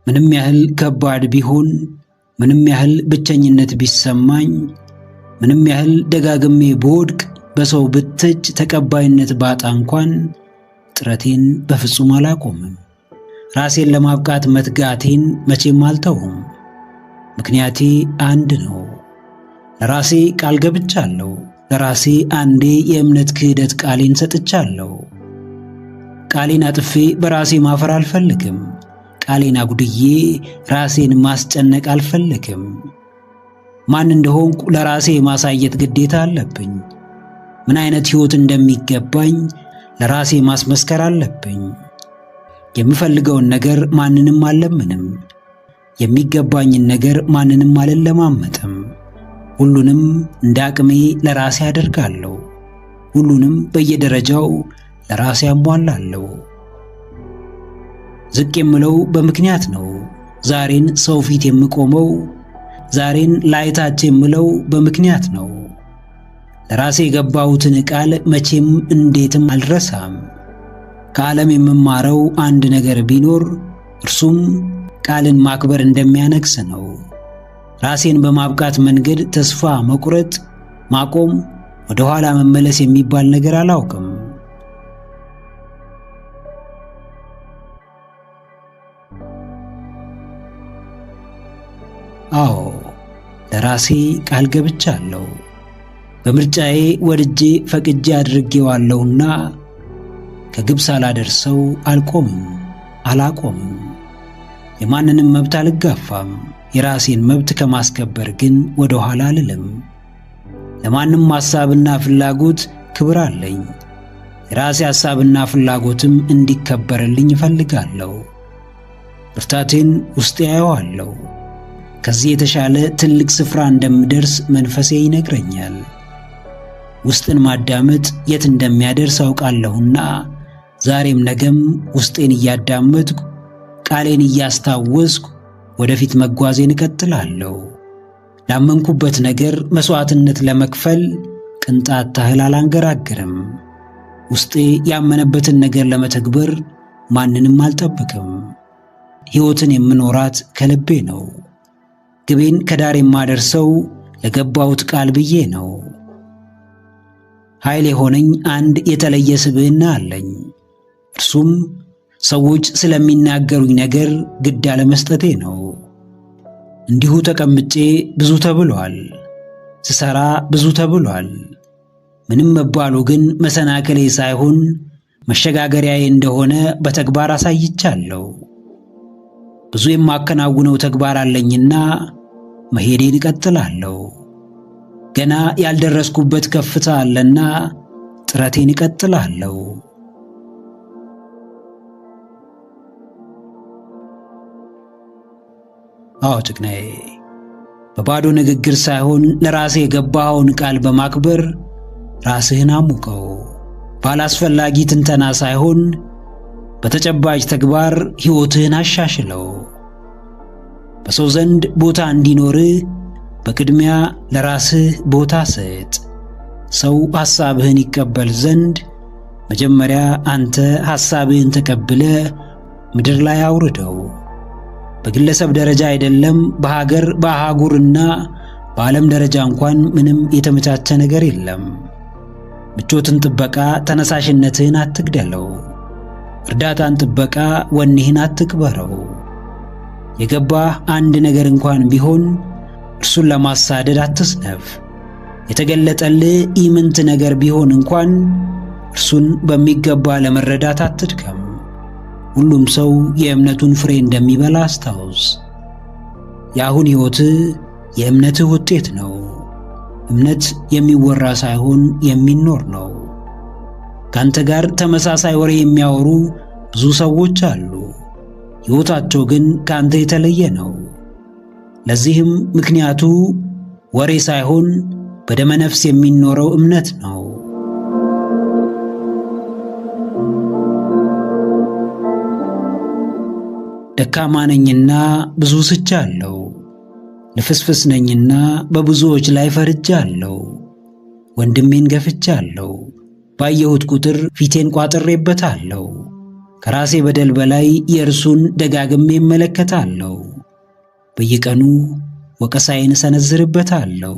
ምንም ያህል ከባድ ቢሆን፣ ምንም ያህል ብቸኝነት ቢሰማኝ፣ ምንም ያህል ደጋግሜ ብወድቅ፣ በሰው ብትች ተቀባይነት ባጣ እንኳን ጥረቴን በፍጹም አላቆምም። ራሴን ለማብቃት መትጋቴን መቼም አልተውም። ምክንያቴ አንድ ነው። ለራሴ ቃል ገብቻለሁ። ለራሴ አንዴ የእምነት ክህደት ቃሌን ሰጥቻለሁ። ቃሌን አጥፌ በራሴ ማፈር አልፈልግም። ቃሌን አጉድዬ ራሴን ማስጨነቅ አልፈልግም። ማን እንደሆንኩ ለራሴ ማሳየት ግዴታ አለብኝ። ምን አይነት ሕይወት እንደሚገባኝ ለራሴ ማስመስከር አለብኝ። የምፈልገውን ነገር ማንንም አልለምንም። የሚገባኝን ነገር ማንንም አልለማመጥም። ሁሉንም እንደ አቅሜ ለራሴ አደርጋለሁ። ሁሉንም በየደረጃው ለራሴ አሟላለሁ። ዝቅ የምለው በምክንያት ነው። ዛሬን ሰው ፊት የምቆመው፣ ዛሬን ላይታች የምለው በምክንያት ነው። ለራሴ የገባሁትን ቃል መቼም እንዴትም አልረሳም። ከዓለም የምማረው አንድ ነገር ቢኖር እርሱም ቃልን ማክበር እንደሚያነግስ ነው። ራሴን በማብቃት መንገድ ተስፋ መቁረጥ፣ ማቆም፣ ወደ ኋላ መመለስ የሚባል ነገር አላውቅም። አዎ፣ ለራሴ ቃል ገብቻለሁ። በምርጫዬ ወድጄ ፈቅጄ አድርጌዋለሁና ከግብ ሳላደርሰው አልቆምም፣ አላቆምም። የማንንም መብት አልጋፋም። የራሴን መብት ከማስከበር ግን ወደ ኋላ አልልም። ለማንም ሐሳብና ፍላጎት ክብር አለኝ። የራሴ ሐሳብና ፍላጎትም እንዲከበርልኝ እፈልጋለሁ። ብርታቴን ውስጤ ያየዋለሁ። ከዚህ የተሻለ ትልቅ ስፍራ እንደምደርስ መንፈሴ ይነግረኛል። ውስጥን ማዳመጥ የት እንደሚያደርስ አውቃለሁና ዛሬም ነገም ውስጤን እያዳመጥኩ ቃሌን እያስታወስኩ ወደፊት መጓዜን እቀጥላለሁ። ላመንኩበት ነገር መሥዋዕትነት ለመክፈል ቅንጣት ታህል አላንገራግርም። ውስጤ ያመነበትን ነገር ለመተግበር ማንንም አልጠብቅም። ሕይወትን የምኖራት ከልቤ ነው። ግቤን ከዳር የማደርሰው ለገባሁት ቃል ብዬ ነው። ኃይል የሆነኝ አንድ የተለየ ስብዕና አለኝ። እርሱም ሰዎች ስለሚናገሩኝ ነገር ግድ አለመስጠቴ ነው። እንዲሁ ተቀምጬ ብዙ ተብሏል፣ ስሰራ ብዙ ተብሏል። ምንም መባሉ ግን መሰናክሌ ሳይሆን መሸጋገሪያዬ እንደሆነ በተግባር አሳይቻለሁ። ብዙ የማከናውነው ተግባር አለኝና መሄዴን እቀጥላለሁ። ገና ያልደረስኩበት ከፍታ አለና ጥረቴን እቀጥላለሁ። አዎ ጭግናዬ፣ በባዶ ንግግር ሳይሆን ለራሴ የገባኸውን ቃል በማክበር ራስህን አሙቀው። ባላስፈላጊ ትንተና ሳይሆን በተጨባጭ ተግባር ሕይወትህን አሻሽለው። በሰው ዘንድ ቦታ እንዲኖርህ በቅድሚያ ለራስህ ቦታ ስጥ። ሰው ሐሳብህን ይቀበል ዘንድ መጀመሪያ አንተ ሐሳብህን ተቀብለ ምድር ላይ አውርደው። በግለሰብ ደረጃ አይደለም፣ በሀገር በአህጉርና በዓለም ደረጃ እንኳን ምንም የተመቻቸ ነገር የለም። ምቾትን ጥበቃ ተነሳሽነትህን አትግደለው። እርዳታን ጥበቃ ወኔህን አትቅበረው። የገባህ አንድ ነገር እንኳን ቢሆን እርሱን ለማሳደድ አትስነፍ። የተገለጠልህ ኢምንት ነገር ቢሆን እንኳን እርሱን በሚገባ ለመረዳት አትድከም። ሁሉም ሰው የእምነቱን ፍሬ እንደሚበላ አስታውስ። የአሁን ሕይወትህ የእምነትህ ውጤት ነው። እምነት የሚወራ ሳይሆን የሚኖር ነው። ካንተ ጋር ተመሳሳይ ወሬ የሚያወሩ ብዙ ሰዎች አሉ። ሕይወታቸው ግን ካንተ የተለየ ነው። ለዚህም ምክንያቱ ወሬ ሳይሆን በደመ ነፍስ የሚኖረው እምነት ነው። ደካማ ነኝና ብዙ ስቻለሁ፣ ልፍስፍስ ነኝና በብዙዎች ላይ ፈርጃለሁ። ወንድሜን ገፍቻለሁ፣ ባየሁት ቁጥር ፊቴን ቋጥሬበታለሁ። ከራሴ በደል በላይ የእርሱን ደጋግሜ እመለከታለሁ። በየቀኑ ወቀሳዬን እሰነዝርበታለሁ።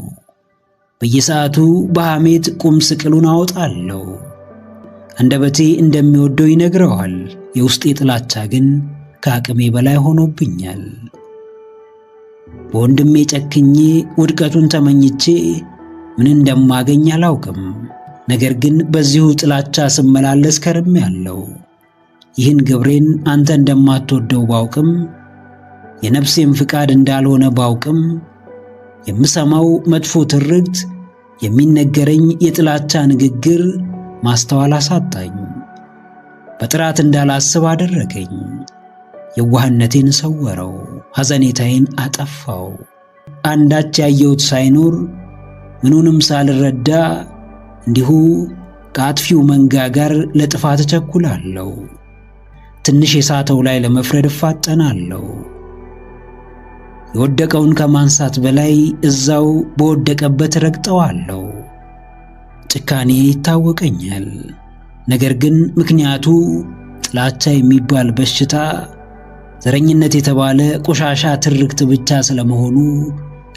በየሰዓቱ በሐሜት ቁም ስቅሉን አወጣለሁ። አንደበቴ እንደሚወደው ይነግረዋል። የውስጤ ጥላቻ ግን ከአቅሜ በላይ ሆኖብኛል። በወንድሜ ጨክኜ ውድቀቱን ተመኝቼ ምን እንደማገኝ አላውቅም። ነገር ግን በዚሁ ጥላቻ ስመላለስ ከርሜያለሁ። ይህን ግብሬን አንተ እንደማትወደው ባውቅም፣ የነፍሴም ፍቃድ እንዳልሆነ ባውቅም፣ የምሰማው መጥፎ ትርክት፣ የሚነገረኝ የጥላቻ ንግግር ማስተዋል አሳጣኝ። በጥራት እንዳላስብ አደረገኝ። የዋህነቴን ሰወረው፣ ሐዘኔታዬን አጠፋው። አንዳች ያየሁት ሳይኖር ምኑንም ሳልረዳ እንዲሁ ከአጥፊው መንጋ ጋር ለጥፋት እቸኩላለሁ። ትንሽ የሳተው ላይ ለመፍረድ እፋጠናለሁ። የወደቀውን ከማንሳት በላይ እዛው በወደቀበት ረግጠዋለሁ። ጭካኔ ይታወቀኛል። ነገር ግን ምክንያቱ ጥላቻ የሚባል በሽታ፣ ዘረኝነት የተባለ ቆሻሻ ትርክት ብቻ ስለመሆኑ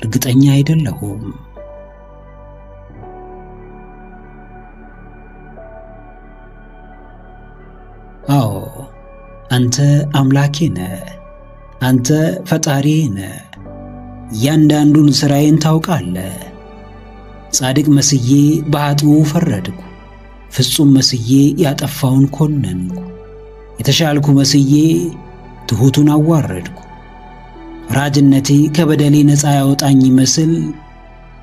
እርግጠኛ አይደለሁም። አዎ፣ አንተ አምላኬ ነህ። አንተ ፈጣሪዬ ነህ። እያንዳንዱን ሥራዬን ታውቃለህ። ጻድቅ መስዬ በኃጥኡ ፈረድኩ። ፍጹም መስዬ ያጠፋውን ኮነንኩ። የተሻልኩ መስዬ ትሑቱን አዋረድኩ። ፈራጅነቴ ከበደሌ ነፃ ያወጣኝ ይመስል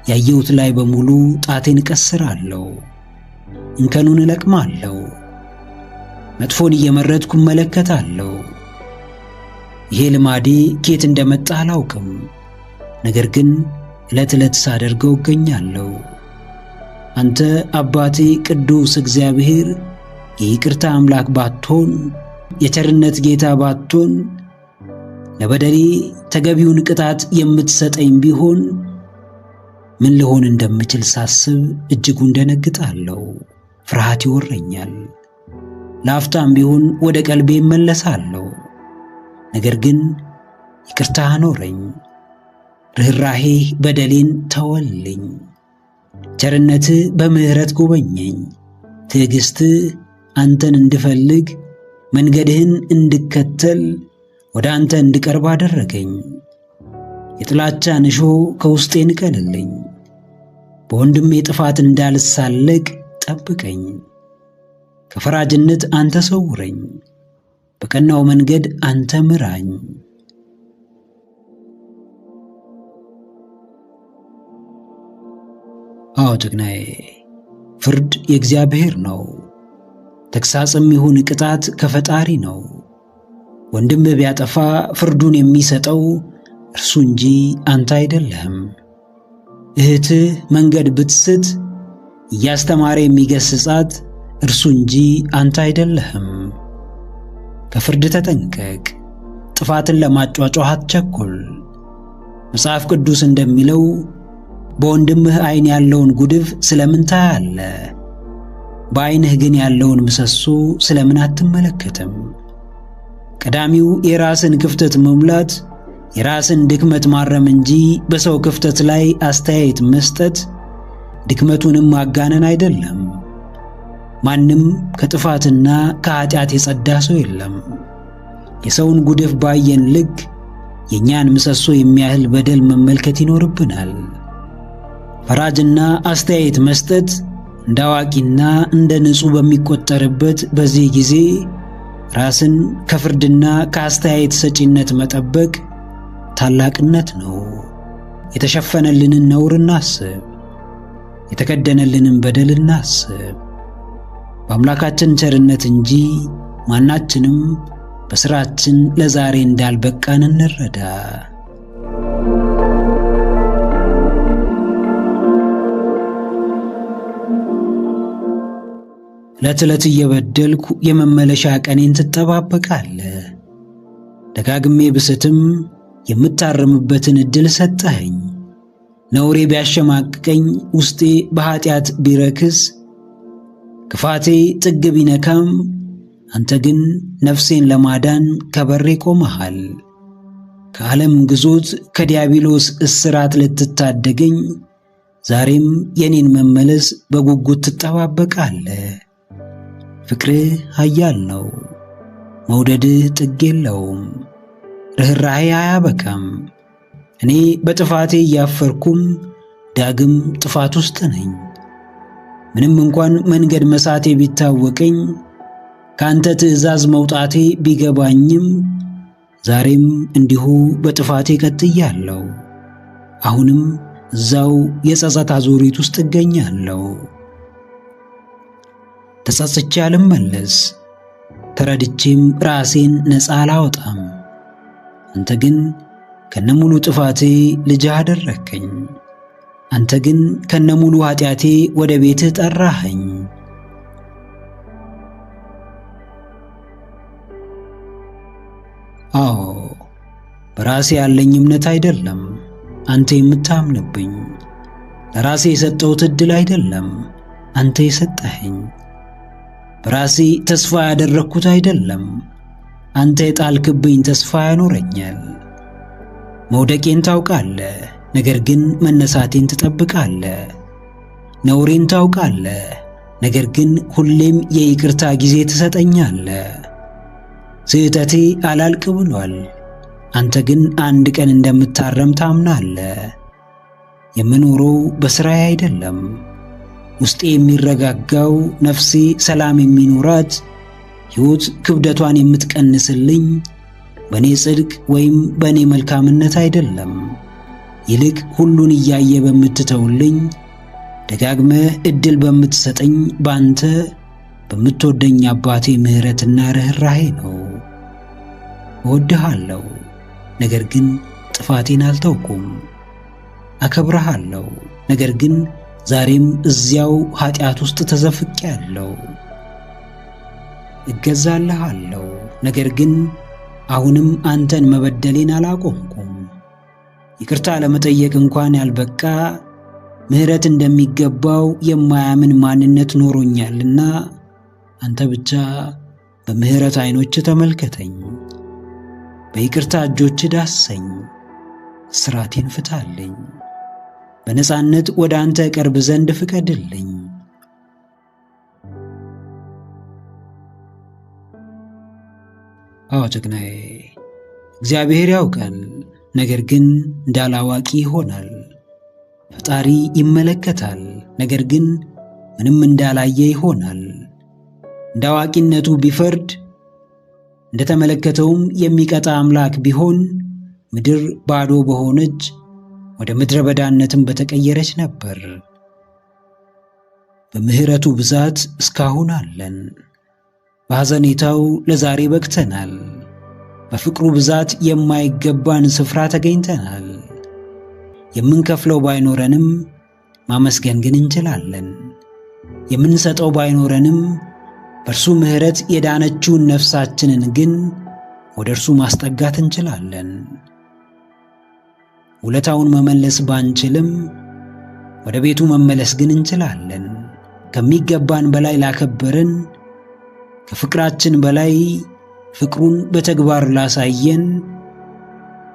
ያየሁት ላይ በሙሉ ጣቴን እቀስራለሁ፣ እንከኑን እለቅማለሁ፣ መጥፎን እየመረጥኩ እመለከታለሁ። ይሄ ልማዴ ከየት እንደመጣ አላውቅም። ነገር ግን ዕለት ዕለት ሳደርገው እገኛለሁ። አንተ አባቴ ቅዱስ እግዚአብሔር የይቅርታ አምላክ ባትሆን፣ የቸርነት ጌታ ባትሆን፣ ለበደሌ ተገቢውን ቅጣት የምትሰጠኝ ቢሆን ምን ልሆን እንደምችል ሳስብ እጅጉን ደነግጣለሁ። ፍርሃት ይወረኛል። ለአፍታም ቢሆን ወደ ቀልቤ እመለሳለሁ። ነገር ግን ይቅርታ አኖረኝ። ርኅራኄህ በደሌን ተወልኝ። ቸርነትህ በምሕረት ጎበኘኝ። ትዕግሥትህ አንተን እንድፈልግ መንገድህን እንድከተል ወደ አንተ እንድቀርብ አደረገኝ። የጥላቻን እሾህ ከውስጤ ንቀልልኝ። በወንድሜ ጥፋት እንዳልሳለቅ ጠብቀኝ። ከፈራጅነት አንተ ሰውረኝ። በቀናው መንገድ አንተ ምራኝ። አዎ ጀግናዬ፣ ፍርድ የእግዚአብሔር ነው። ተግሣጽም ይሁን ቅጣት ከፈጣሪ ነው። ወንድምህ ቢያጠፋ ፍርዱን የሚሰጠው እርሱ እንጂ አንተ አይደለህም። እህትህ መንገድ ብትስት እያስተማረ የሚገስጻት እርሱ እንጂ አንተ አይደለህም። ከፍርድ ተጠንቀቅ። ጥፋትን ለማጫጫህ አትቸኩል። መጽሐፍ ቅዱስ እንደሚለው በወንድምህ ዓይን ያለውን ጉድፍ ስለምን ታያለህ? በዓይንህ ግን ያለውን ምሰሶ ስለምን አትመለከትም? ቀዳሚው የራስን ክፍተት መሙላት፣ የራስን ድክመት ማረም እንጂ በሰው ክፍተት ላይ አስተያየት መስጠት፣ ድክመቱንም ማጋነን አይደለም። ማንም ከጥፋትና ከኃጢአት የጸዳ ሰው የለም። የሰውን ጉድፍ ባየን ልክ የእኛን ምሰሶ የሚያህል በደል መመልከት ይኖርብናል። ፈራጅና አስተያየት መስጠት እንደ አዋቂና እንደ ንጹሕ በሚቆጠርበት በዚህ ጊዜ ራስን ከፍርድና ከአስተያየት ሰጪነት መጠበቅ ታላቅነት ነው። የተሸፈነልንን ነውር እናስብ፣ የተከደነልንን በደል እናስብ። በአምላካችን ቸርነት እንጂ ማናችንም በሥራችን ለዛሬ እንዳልበቃን እንረዳ። ዕለት ዕለት እየበደልኩ የመመለሻ ቀኔን ትጠባበቃለህ። ደጋግሜ ብስትም የምታርምበትን ዕድል ሰጠኸኝ። ነውሬ ቢያሸማቅቀኝ፣ ውስጤ በኃጢአት ቢረክስ፣ ክፋቴ ጥግ ቢነካም አንተ ግን ነፍሴን ለማዳን ከበሬ ቆመሃል። ከዓለም ግዞት ከዲያብሎስ እስራት ልትታደገኝ ዛሬም የኔን መመለስ በጉጉት ትጠባበቃለህ። ፍቅርህ ኃያል ነው፣ መውደድህ ጥግ የለውም፣ ርኅራኄ አያበቃም። እኔ በጥፋቴ እያፈርኩም ዳግም ጥፋት ውስጥ ነኝ። ምንም እንኳን መንገድ መሳቴ ቢታወቀኝ ካንተ ትእዛዝ መውጣቴ ቢገባኝም ዛሬም እንዲሁ በጥፋቴ ቀጥያለሁ። አሁንም እዛው የጸጸት አዙሪት ውስጥ እገኛለሁ። ተጸጽቼ አልመለስ፣ ተረድቼም ራሴን ነፃ አላወጣም። አንተ ግን ከነሙሉ ጥፋቴ ልጅህ አደረከኝ። አንተ ግን ከነሙሉ ኃጢአቴ ወደ ቤትህ ጠራኸኝ። አዎ በራሴ ያለኝ እምነት አይደለም አንተ የምታምንብኝ፣ ለራሴ የሰጠሁት ዕድል አይደለም አንተ የሰጠኸኝ፣ በራሴ ተስፋ ያደረግኩት አይደለም አንተ የጣልክብኝ ተስፋ ያኖረኛል። መውደቄን ታውቃለህ፣ ነገር ግን መነሳቴን ትጠብቃለህ። ነውሬን ታውቃለህ፣ ነገር ግን ሁሌም የይቅርታ ጊዜ ትሰጠኛለህ። ስህተቴ አላልቅ ብሏል፣ አንተ ግን አንድ ቀን እንደምታረም ታምናለህ። የምኖረው በሥራዬ አይደለም፣ ውስጤ የሚረጋጋው ነፍሴ ሰላም የሚኖራት ሕይወት ክብደቷን የምትቀንስልኝ በእኔ ጽድቅ ወይም በእኔ መልካምነት አይደለም። ይልቅ ሁሉን እያየ በምትተውልኝ ደጋግመህ ዕድል በምትሰጠኝ ባንተ በምትወደኝ አባቴ ምሕረትና ርኅራኄ ነው። እወድሃለሁ፣ ነገር ግን ጥፋቴን አልተውኩም። አከብረሃለሁ፣ ነገር ግን ዛሬም እዚያው ኃጢአት ውስጥ ተዘፍቄአለሁ። እገዛልሃለሁ፣ ነገር ግን አሁንም አንተን መበደሌን አላቆምኩም። ይቅርታ ለመጠየቅ እንኳን ያልበቃ ምሕረት እንደሚገባው የማያምን ማንነት ኖሮኛልና አንተ ብቻ በምሕረት ዓይኖች ተመልከተኝ፣ በይቅርታ እጆች ዳሰኝ፣ እስራቴን ፍታልኝ፣ በነጻነት ወደ አንተ ቀርብ ዘንድ ፍቀድልኝ። አዎ ጀግናዬ፣ እግዚአብሔር ያውቃል፣ ነገር ግን እንዳላዋቂ ይሆናል። ፈጣሪ ይመለከታል፣ ነገር ግን ምንም እንዳላየ ይሆናል። እንደ አዋቂነቱ ቢፈርድ እንደተመለከተውም የሚቀጣ አምላክ ቢሆን ምድር ባዶ በሆነች ወደ ምድረ በዳነትም በተቀየረች ነበር። በምሕረቱ ብዛት እስካሁን አለን። በሐዘኔታው ለዛሬ በቅተናል። በፍቅሩ ብዛት የማይገባን ስፍራ ተገኝተናል። የምንከፍለው ባይኖረንም ማመስገን ግን እንችላለን። የምንሰጠው ባይኖረንም በእርሱ ምሕረት የዳነችውን ነፍሳችንን ግን ወደ እርሱ ማስጠጋት እንችላለን። ውለታውን መመለስ ባንችልም ወደ ቤቱ መመለስ ግን እንችላለን። ከሚገባን በላይ ላከበረን፣ ከፍቅራችን በላይ ፍቅሩን በተግባር ላሳየን፣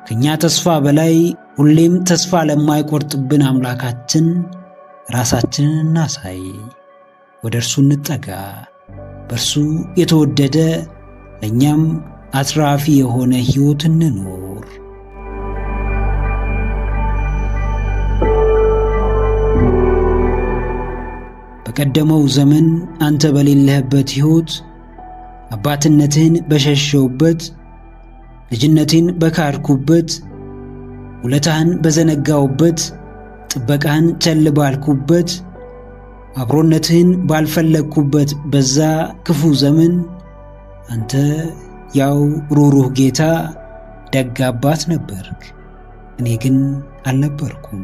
ከኛ ተስፋ በላይ ሁሌም ተስፋ ለማይቆርጥብን አምላካችን ራሳችንን እናሳይ። ወደ እርሱ እንጠጋ። በእርሱ የተወደደ ለእኛም አትራፊ የሆነ ሕይወት እንኖር። በቀደመው ዘመን አንተ በሌለህበት ሕይወት አባትነትህን በሸሸውበት፣ ልጅነቴን በካድኩበት፣ ውለታህን በዘነጋውበት፣ ጥበቃህን ቸል ባልኩበት፣ አብሮነትህን ባልፈለግኩበት በዛ ክፉ ዘመን አንተ ያው ሩሩህ ጌታ ደግ አባት ነበርክ። እኔ ግን አልነበርኩም።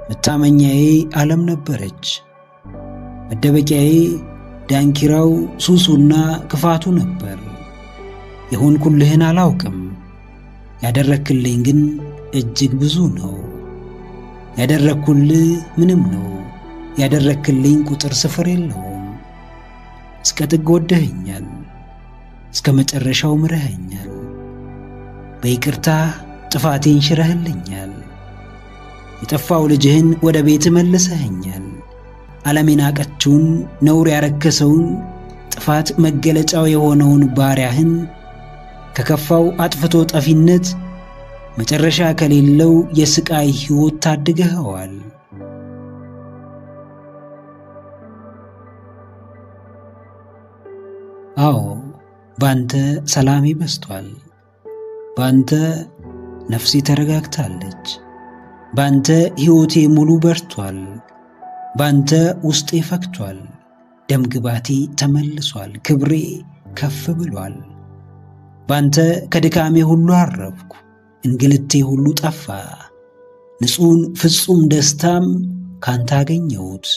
መታመኛዬ ዓለም ነበረች። መደበቂያዬ ዳንኪራው ሱሱና ክፋቱ ነበር። የሆንኩልህን አላውቅም፣ ያደረክልኝ ግን እጅግ ብዙ ነው። ያደረክልህ ምንም ነው፣ ያደረክልኝ ቁጥር ስፍር የለውም። እስከ ጥግ ወደኸኛል፣ እስከ መጨረሻው ምረኸኛል። በይቅርታ ጥፋቴን ሽረህልኛል። የጠፋው ልጅህን ወደ ቤት መልሰኸኛል። ዓለም የናቀችውን ነውር ያረከሰውን ጥፋት መገለጫው የሆነውን ባሪያህን ከከፋው አጥፍቶ ጠፊነት መጨረሻ ከሌለው የስቃይ ሕይወት ታድገኸዋል። አዎ ባንተ ሰላሜ በስቷል። ባንተ ነፍሴ ተረጋግታለች። ባንተ ሕይወቴ ሙሉ በርቷል። ባንተ ውስጤ ፈክቷል። ደምግባቴ ተመልሷል። ክብሬ ከፍ ብሏል። ባንተ ከድካሜ ሁሉ አረፍኩ። እንግልቴ ሁሉ ጠፋ። ንጹሕን ፍጹም ደስታም ካንተ አገኘሁት።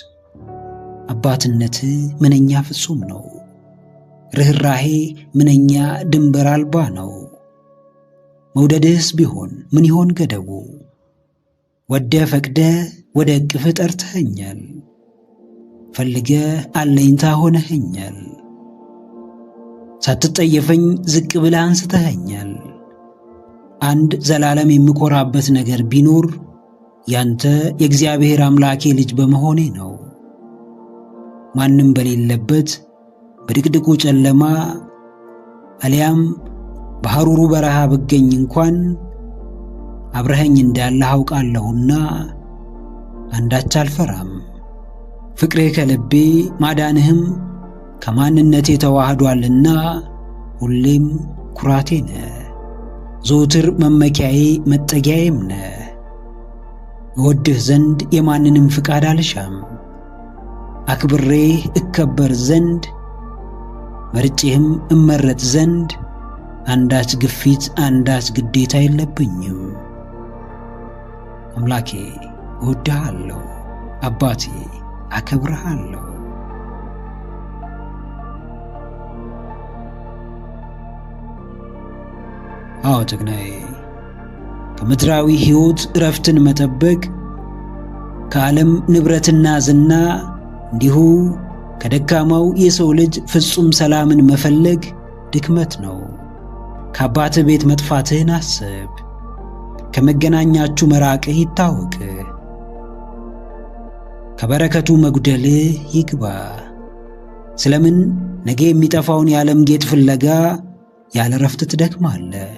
አባትነትህ ምንኛ ፍጹም ነው። ርኅራሄ ምንኛ ድንበር አልባ ነው። መውደድህስ ቢሆን ምን ይሆን ገደቡ? ወደ ፈቅደ ወደ እቅፍህ ጠርተኸኛል። ፈልገ አለኝታ ሆነኸኛል። ሳትጠየፈኝ ዝቅ ብለህ አንስተኸኛል። አንድ ዘላለም የምኮራበት ነገር ቢኖር ያንተ የእግዚአብሔር አምላኬ ልጅ በመሆኔ ነው። ማንም በሌለበት በድቅድቁ ጨለማ አሊያም በሐሩሩ በረሃ ብገኝ እንኳን አብረኸኝ እንዳለህ አውቃለሁና አንዳች አልፈራም። ፍቅሬ ከልቤ ማዳንህም ከማንነቴ ተዋህዷልና ሁሌም ኩራቴ ነህ። ዘወትር መመኪያዬ መጠጊያዬም ነህ። እወድህ ዘንድ የማንንም ፍቃድ አልሻም። አክብሬ እከበር ዘንድ መርጬህም እመረጥ ዘንድ አንዳች ግፊት አንዳች ግዴታ የለብኝም። አምላኬ እወድሃለሁ። አባቴ አከብርሃለሁ። አዎ ጀግናዬ፣ ከምድራዊ ሕይወት እረፍትን መጠበቅ ከዓለም ንብረትና ዝና እንዲሁ ከደካማው የሰው ልጅ ፍጹም ሰላምን መፈለግ ድክመት ነው። ከአባትህ ቤት መጥፋትህን አስብ። ከመገናኛችሁ መራቅህ ይታወቅ። ከበረከቱ መጉደልህ ይግባ። ስለምን ነገ የሚጠፋውን የዓለም ጌጥ ፍለጋ ያለ ረፍት ትደክማለህ?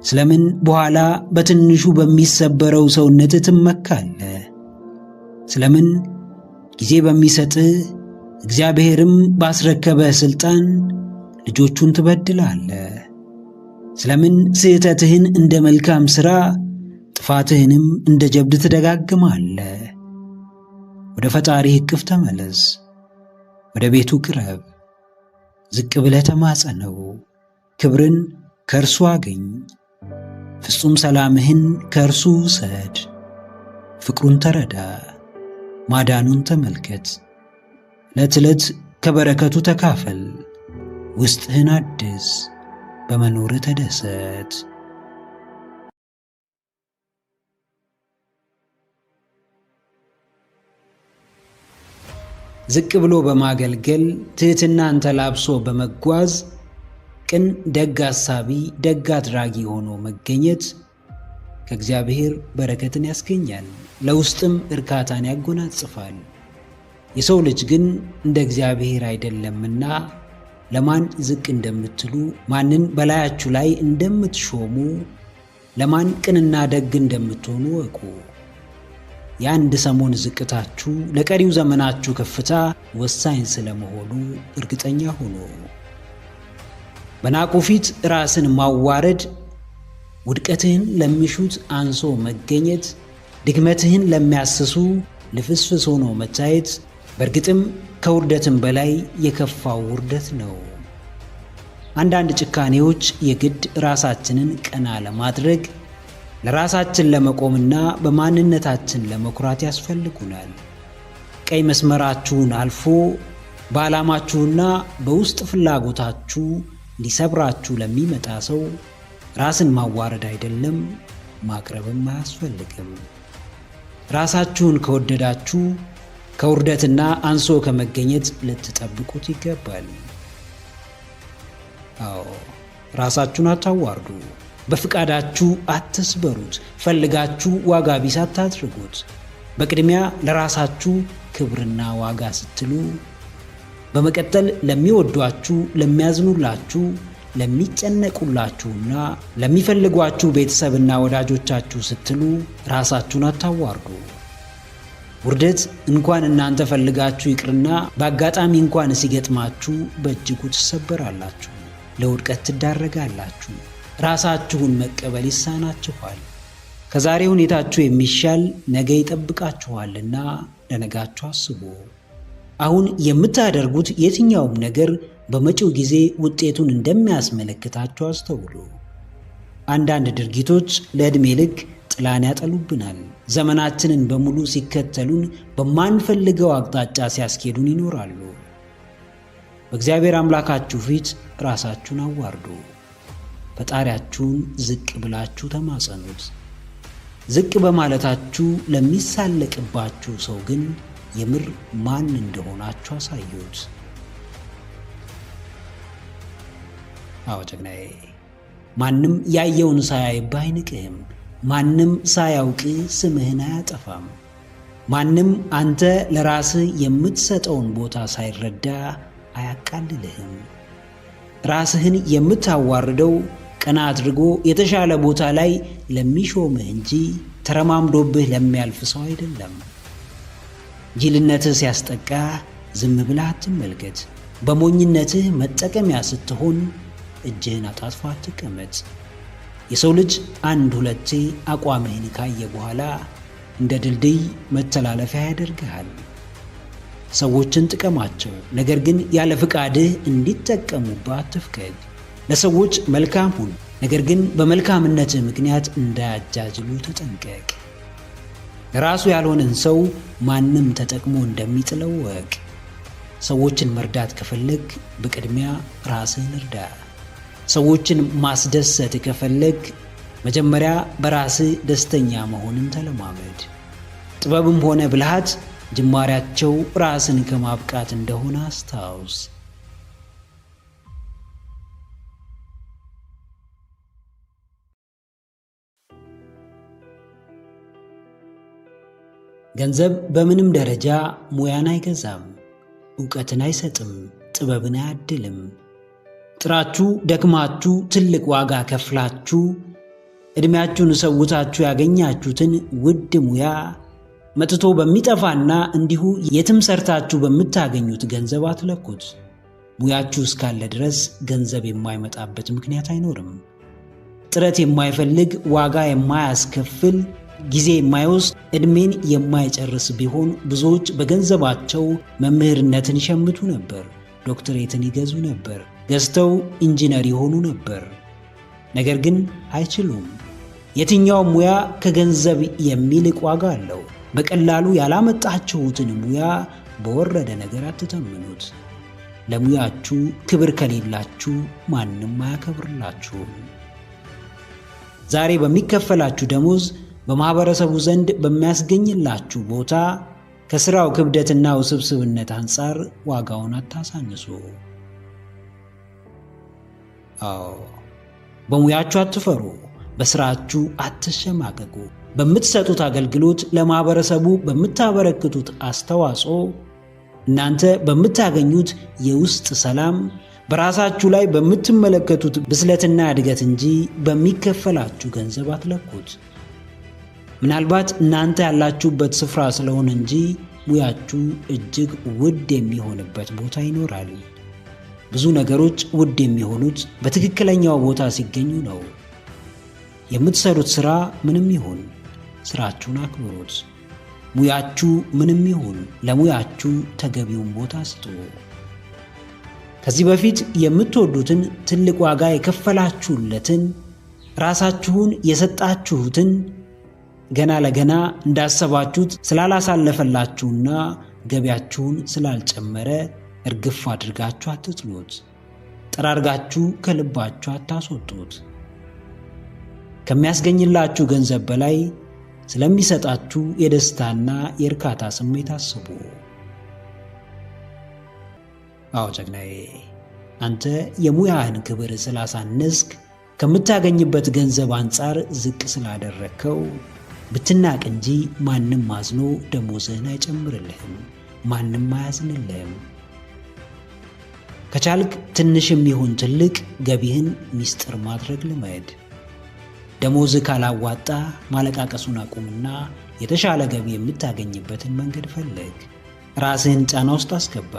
ስለምን በኋላ በትንሹ በሚሰበረው ሰውነትህ ትመካለህ? ስለምን ጊዜ በሚሰጥህ እግዚአብሔርም ባስረከበህ ሥልጣን ልጆቹን ትበድላለህ? ስለምን ስህተትህን እንደ መልካም ሥራ ጥፋትህንም እንደ ጀብድ ትደጋግማለህ? ወደ ፈጣሪህ እቅፍ ተመለስ። ወደ ቤቱ ቅረብ። ዝቅ ብለህ ተማጸነው። ክብርን ከእርሱ አገኝ። ፍጹም ሰላምህን ከእርሱ ውሰድ። ፍቅሩን ተረዳ። ማዳኑን ተመልከት። ዕለት ዕለት ከበረከቱ ተካፈል። ውስጥህን አድስ። በመኖርህ ተደሰት። ዝቅ ብሎ በማገልገል ትሕትናን ተላብሶ በመጓዝ ቅን ደግ አሳቢ ደግ አድራጊ ሆኖ መገኘት ከእግዚአብሔር በረከትን ያስገኛል፣ ለውስጥም እርካታን ያጎናጽፋል። የሰው ልጅ ግን እንደ እግዚአብሔር አይደለምና ለማን ዝቅ እንደምትሉ፣ ማንን በላያችሁ ላይ እንደምትሾሙ፣ ለማን ቅንና ደግ እንደምትሆኑ እወቁ። የአንድ ሰሞን ዝቅታችሁ ለቀሪው ዘመናችሁ ከፍታ ወሳኝ ስለመሆኑ እርግጠኛ ሁኑ። በናቁ ፊት ራስን ማዋረድ፣ ውድቀትህን ለሚሹት አንሶ መገኘት፣ ድክመትህን ለሚያስሱ ልፍስፍስ ሆኖ መታየት በእርግጥም ከውርደትም በላይ የከፋው ውርደት ነው። አንዳንድ ጭካኔዎች የግድ ራሳችንን ቀና ለማድረግ ለራሳችን ለመቆምና በማንነታችን ለመኩራት ያስፈልጉናል። ቀይ መስመራችሁን አልፎ በዓላማችሁና በውስጥ ፍላጎታችሁ ሊሰብራችሁ ለሚመጣ ሰው ራስን ማዋረድ አይደለም ማቅረብም አያስፈልግም። ራሳችሁን ከወደዳችሁ ከውርደትና አንሶ ከመገኘት ልትጠብቁት ይገባል። አዎ ራሳችሁን አታዋርዱ። በፍቃዳችሁ አትስበሩት። ፈልጋችሁ ዋጋ ቢስ አታድርጉት። በቅድሚያ ለራሳችሁ ክብርና ዋጋ ስትሉ፣ በመቀጠል ለሚወዷችሁ፣ ለሚያዝኑላችሁ፣ ለሚጨነቁላችሁና ለሚፈልጓችሁ ቤተሰብና ወዳጆቻችሁ ስትሉ ራሳችሁን አታዋርዱ። ውርደት እንኳን እናንተ ፈልጋችሁ ይቅርና በአጋጣሚ እንኳን ሲገጥማችሁ በእጅጉ ትሰበራላችሁ፣ ለውድቀት ትዳረጋላችሁ። ራሳችሁን መቀበል ይሳናችኋል። ከዛሬ ሁኔታችሁ የሚሻል ነገ ይጠብቃችኋልና ለነጋችሁ አስቡ። አሁን የምታደርጉት የትኛውም ነገር በመጪው ጊዜ ውጤቱን እንደሚያስመለክታችሁ አስተውሉ። አንዳንድ ድርጊቶች ለዕድሜ ልክ ጥላን ያጠሉብናል። ዘመናችንን በሙሉ ሲከተሉን፣ በማንፈልገው አቅጣጫ ሲያስኬዱን ይኖራሉ። በእግዚአብሔር አምላካችሁ ፊት ራሳችሁን አዋርዱ። ፈጣሪያችሁን ዝቅ ብላችሁ ተማጸኑት። ዝቅ በማለታችሁ ለሚሳለቅባችሁ ሰው ግን የምር ማን እንደሆናችሁ አሳዩት። አዎ ጀግናዬ፣ ማንም ያየውን ሳያይብህ አይንቅህም። ማንም ሳያውቅ ስምህን አያጠፋም። ማንም አንተ ለራስህ የምትሰጠውን ቦታ ሳይረዳ አያቃልልህም። ራስህን የምታዋርደው ቀና አድርጎ የተሻለ ቦታ ላይ ለሚሾምህ እንጂ ተረማምዶብህ ለሚያልፍ ሰው አይደለም። ጅልነትህ ሲያስጠቃ ዝም ብለህ አትመልከት። በሞኝነትህ መጠቀሚያ ስትሆን እጅህን አጣጥፎ አትቀመጥ። የሰው ልጅ አንድ ሁለቴ አቋምህን ካየ በኋላ እንደ ድልድይ መተላለፊያ ያደርግሃል። ሰዎችን ጥቀማቸው፣ ነገር ግን ያለ ፍቃድህ እንዲጠቀሙብህ አትፍቀድ። ለሰዎች መልካም ሁን፣ ነገር ግን በመልካምነትህ ምክንያት እንዳያጃጅሉ ተጠንቀቅ። ራሱ ያልሆነን ሰው ማንም ተጠቅሞ እንደሚጥለው ወቅ። ሰዎችን መርዳት ከፈለግ በቅድሚያ ራስህን እርዳ። ሰዎችን ማስደሰት ከፈለግ መጀመሪያ በራስህ ደስተኛ መሆንን ተለማመድ። ጥበብም ሆነ ብልሃት ጅማሬያቸው ራስን ከማብቃት እንደሆነ አስታውስ። ገንዘብ በምንም ደረጃ ሙያን አይገዛም፣ ዕውቀትን አይሰጥም፣ ጥበብን አያድልም። ጥራችሁ ደክማችሁ ትልቅ ዋጋ ከፍላችሁ ዕድሜያችሁን ሰውታችሁ ያገኛችሁትን ውድ ሙያ መጥቶ በሚጠፋና እንዲሁ የትም ሰርታችሁ በምታገኙት ገንዘብ አትለኩት። ሙያችሁ እስካለ ድረስ ገንዘብ የማይመጣበት ምክንያት አይኖርም። ጥረት የማይፈልግ ዋጋ የማያስከፍል ጊዜ የማይወስድ ዕድሜን የማይጨርስ ቢሆን ብዙዎች በገንዘባቸው መምህርነትን ይሸምቱ ነበር፣ ዶክትሬትን ይገዙ ነበር፣ ገዝተው ኢንጂነር ይሆኑ ነበር። ነገር ግን አይችሉም። የትኛውም ሙያ ከገንዘብ የሚልቅ ዋጋ አለው። በቀላሉ ያላመጣችሁትን ሙያ በወረደ ነገር አትተምኑት። ለሙያችሁ ክብር ከሌላችሁ ማንም አያከብርላችሁም። ዛሬ በሚከፈላችሁ ደሞዝ በማህበረሰቡ ዘንድ በሚያስገኝላችሁ ቦታ ከሥራው ክብደትና ውስብስብነት አንጻር ዋጋውን አታሳንሱ። አዎ፣ በሙያችሁ አትፈሩ፣ በሥራችሁ አትሸማቀቁ። በምትሰጡት አገልግሎት፣ ለማህበረሰቡ በምታበረክቱት አስተዋጽኦ፣ እናንተ በምታገኙት የውስጥ ሰላም፣ በራሳችሁ ላይ በምትመለከቱት ብስለትና እድገት እንጂ በሚከፈላችሁ ገንዘብ አትለኩት። ምናልባት እናንተ ያላችሁበት ስፍራ ስለሆነ እንጂ ሙያችሁ እጅግ ውድ የሚሆንበት ቦታ ይኖራል። ብዙ ነገሮች ውድ የሚሆኑት በትክክለኛው ቦታ ሲገኙ ነው። የምትሰሩት ሥራ ምንም ይሁን ሥራችሁን አክብሩት። ሙያችሁ ምንም ይሁን ለሙያችሁ ተገቢውን ቦታ ስጡ። ከዚህ በፊት የምትወዱትን ትልቅ ዋጋ የከፈላችሁለትን ራሳችሁን የሰጣችሁትን ገና ለገና እንዳሰባችሁት ስላላሳለፈላችሁና ገቢያችሁን ስላልጨመረ እርግፍ አድርጋችሁ አትጥሉት። ጠራርጋችሁ ከልባችሁ አታስወጡት። ከሚያስገኝላችሁ ገንዘብ በላይ ስለሚሰጣችሁ የደስታና የእርካታ ስሜት አስቡ። አዎ ጀግናዬ፣ አንተ የሙያህን ክብር ስላሳነስክ ከምታገኝበት ገንዘብ አንጻር ዝቅ ስላደረግከው ብትናቅ እንጂ ማንም አዝኖ ደሞዝህን አይጨምርልህም፣ ማንም አያዝንልህም። ከቻልክ ትንሽም ይሁን ትልቅ ገቢህን ሚስጥር ማድረግ ልመድ። ደሞዝህ ካላዋጣ ማለቃቀሱን አቁምና የተሻለ ገቢ የምታገኝበትን መንገድ ፈልግ። ራስህን ጫና ውስጥ አስገባ።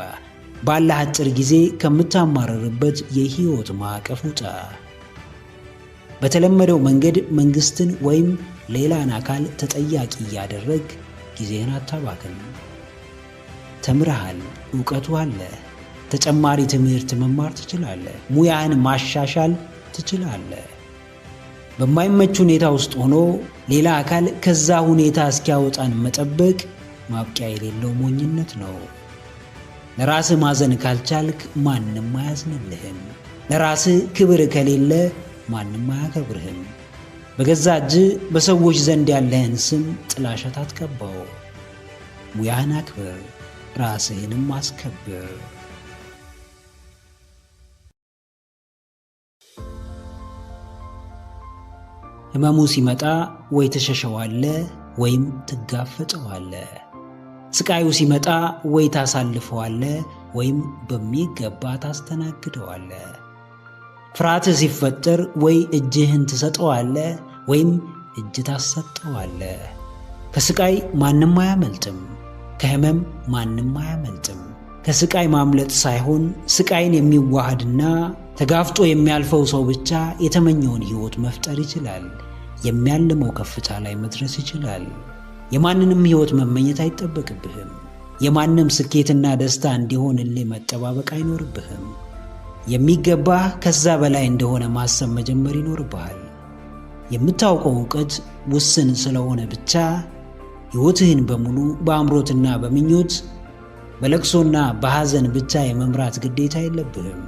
ባለህ አጭር ጊዜ ከምታማረርበት የህይወት ማዕቀፍ ውጣ። በተለመደው መንገድ መንግስትን ወይም ሌላን አካል ተጠያቂ እያደረግ ጊዜህን አታባክን። ተምረሃል፣ ዕውቀቱ አለ። ተጨማሪ ትምህርት መማር ትችላለህ። ሙያህን ማሻሻል ትችላለህ። በማይመች ሁኔታ ውስጥ ሆኖ ሌላ አካል ከዛ ሁኔታ እስኪያወጣን መጠበቅ ማብቂያ የሌለው ሞኝነት ነው። ለራስህ ማዘን ካልቻልክ ማንም አያዝንልህም። ለራስህ ክብር ከሌለ ማንም አያከብርህም። በገዛ እጅህ በሰዎች ዘንድ ያለህን ስም ጥላሸት አትቀባው። ሙያህን አክብር፣ ራስህንም አስከብር። ህመሙ ሲመጣ ወይ ትሸሸዋለህ ወይም ትጋፈጠዋለህ። ስቃዩ ሲመጣ ወይ ታሳልፈዋለህ ወይም በሚገባ ታስተናግደዋለህ። ፍርሃትህ ሲፈጠር ወይ እጅህን ትሰጠዋለህ ወይም እጅ ታሰጠዋለህ። ከስቃይ ማንም አያመልጥም። ከህመም ማንም አያመልጥም። ከስቃይ ማምለጥ ሳይሆን ስቃይን የሚዋሃድና ተጋፍጦ የሚያልፈው ሰው ብቻ የተመኘውን ህይወት መፍጠር ይችላል። የሚያልመው ከፍታ ላይ መድረስ ይችላል። የማንንም ህይወት መመኘት አይጠበቅብህም። የማንም ስኬትና ደስታ እንዲሆንልህ መጠባበቅ አይኖርብህም። የሚገባህ ከዛ በላይ እንደሆነ ማሰብ መጀመር ይኖርብሃል። የምታውቀው ዕውቀት ውስን ስለሆነ ብቻ ህይወትህን በሙሉ በአምሮትና በምኞት በለቅሶና በሐዘን ብቻ የመምራት ግዴታ የለብህም።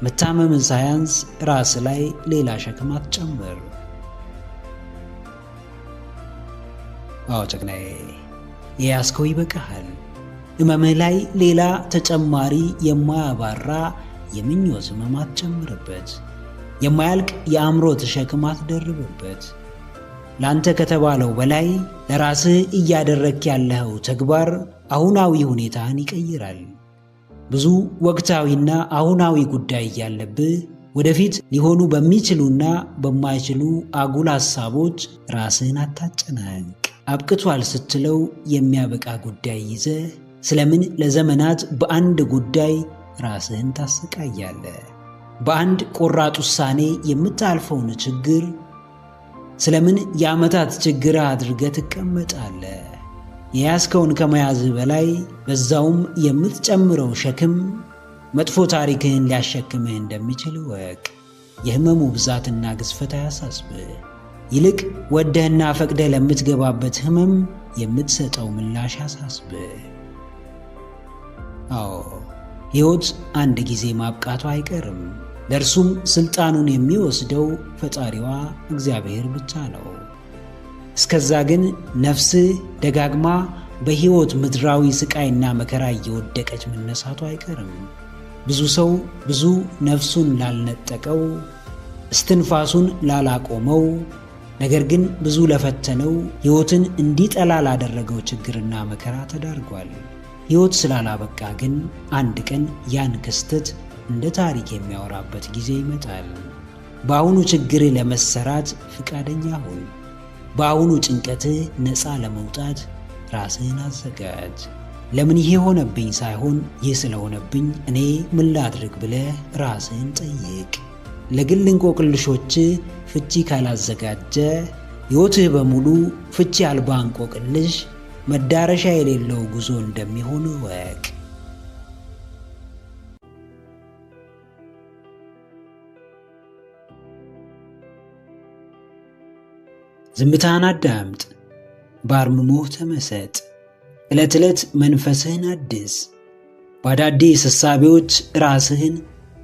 መታመምን ሳያንስ ራስ ላይ ሌላ ሸክም አትጨምር። አዎ ጨቅናዬ፣ የያዝከው ይበቃሃል። ህመምህ ላይ ሌላ ተጨማሪ የማያባራ የምኞት ህመም አትጨምርበት። የማያልቅ የአእምሮት ሸክም አትደርብበት። ላንተ ከተባለው በላይ ለራስህ እያደረክ ያለኸው ተግባር አሁናዊ ሁኔታህን ይቀይራል። ብዙ ወቅታዊና አሁናዊ ጉዳይ እያለብህ ወደፊት ሊሆኑ በሚችሉና በማይችሉ አጉል ሐሳቦች ራስህን አታጨናንቅ። አብቅቷል ስትለው የሚያበቃ ጉዳይ ይዘህ ስለምን ለዘመናት በአንድ ጉዳይ ራስህን ታሰቃያለህ? በአንድ ቆራጥ ውሳኔ የምታልፈውን ችግር ስለምን የዓመታት ችግር አድርገህ ትቀመጣለህ? የያዝከውን ከመያዝህ በላይ በዛውም የምትጨምረው ሸክም መጥፎ ታሪክህን ሊያሸክምህ እንደሚችል እወቅ። የህመሙ ብዛትና ግዝፈት አያሳስብህ። ይልቅ ወደህና ፈቅደህ ለምትገባበት ህመም የምትሰጠው ምላሽ ያሳስብህ። አዎ ሕይወት አንድ ጊዜ ማብቃቷ አይቀርም። ለእርሱም ሥልጣኑን የሚወስደው ፈጣሪዋ እግዚአብሔር ብቻ ነው። እስከዛ ግን ነፍስህ ደጋግማ በሕይወት ምድራዊ ስቃይና መከራ እየወደቀች መነሳቱ አይቀርም። ብዙ ሰው ብዙ ነፍሱን ላልነጠቀው፣ እስትንፋሱን ላላቆመው፣ ነገር ግን ብዙ ለፈተነው፣ ሕይወትን እንዲጠላ ላደረገው ችግርና መከራ ተዳርጓል። ሕይወት ስላላበቃ ግን አንድ ቀን ያን ክስተት እንደ ታሪክ የሚያወራበት ጊዜ ይመጣል። በአሁኑ ችግርህ ለመሰራት ፍቃደኛ ሁን። በአሁኑ ጭንቀትህ ነፃ ለመውጣት ራስህን አዘጋጅ። ለምን ይሄ ሆነብኝ ሳይሆን ይህ ስለሆነብኝ እኔ ምን ላድርግ ብለህ ራስህን ጠይቅ። ለግል እንቆቅልሾችህ ፍቺ ካላዘጋጀ ሕይወትህ በሙሉ ፍቺ አልባ እንቆቅልሽ መዳረሻ የሌለው ጉዞ እንደሚሆን እወቅ። ዝምታን አዳምጥ፣ በአርምሞህ ተመሰጥ። ዕለት ዕለት መንፈስህን አድስ። በአዳዲስ ሕሳቤዎች ራስህን